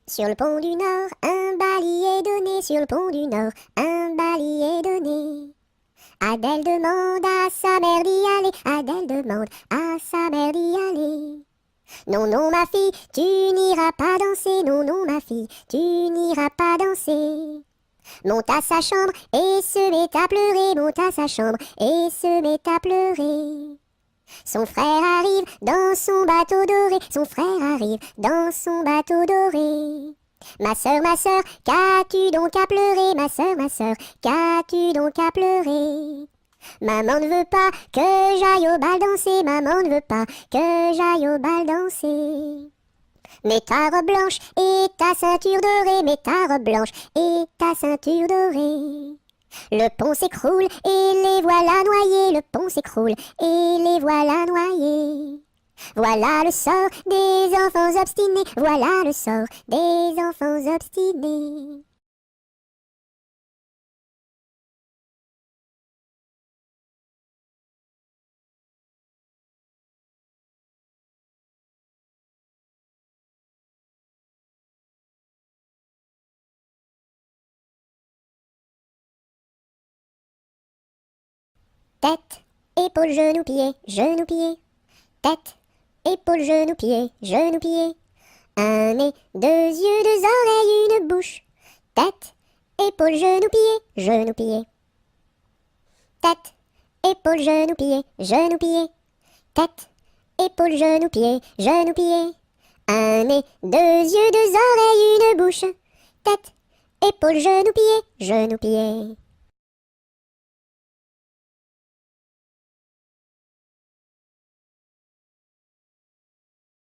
Sur le pont du Nord, un bal est donné, sur le pont du Nord, un bal est donné. Adèle demande à sa mère d'y aller, Adèle demande à sa mère d'y aller. Non, non, ma fille, tu n'iras pas danser, non, non, ma fille, tu n'iras pas danser. Monte à sa chambre et se met à pleurer, monte à sa chambre et se met à pleurer. Son frère arrive dans son bateau doré, son frère arrive dans son bateau doré. Ma sœur, qu'as-tu donc à pleurer, ma sœur, qu'as-tu donc à pleurer? Maman ne veut pas que j'aille au bal danser, maman ne veut pas que j'aille au bal danser. Mets ta robe blanche et ta ceinture dorée, mets ta robe blanche et ta ceinture dorée. Le pont s'écroule et les voilà noyés, le pont s'écroule et les voilà noyés. Voilà le sort des enfants obstinés, voilà le sort des enfants obstinés. Tête, épaules, genoux, pieds, genoux, pieds. Tête, épaules, genoux, pieds, genoux, pieds. Un nez, deux yeux, deux oreilles, une bouche. Tête, épaules, genoux, pieds, genoux, pieds. Tête, épaules, genoux, pieds, genoux, pieds. Tête, épaules, genoux, pieds, genoux, pieds. Un nez, deux yeux, deux oreilles, une bouche. Tête, épaules, genoux, pieds, genoux, pieds.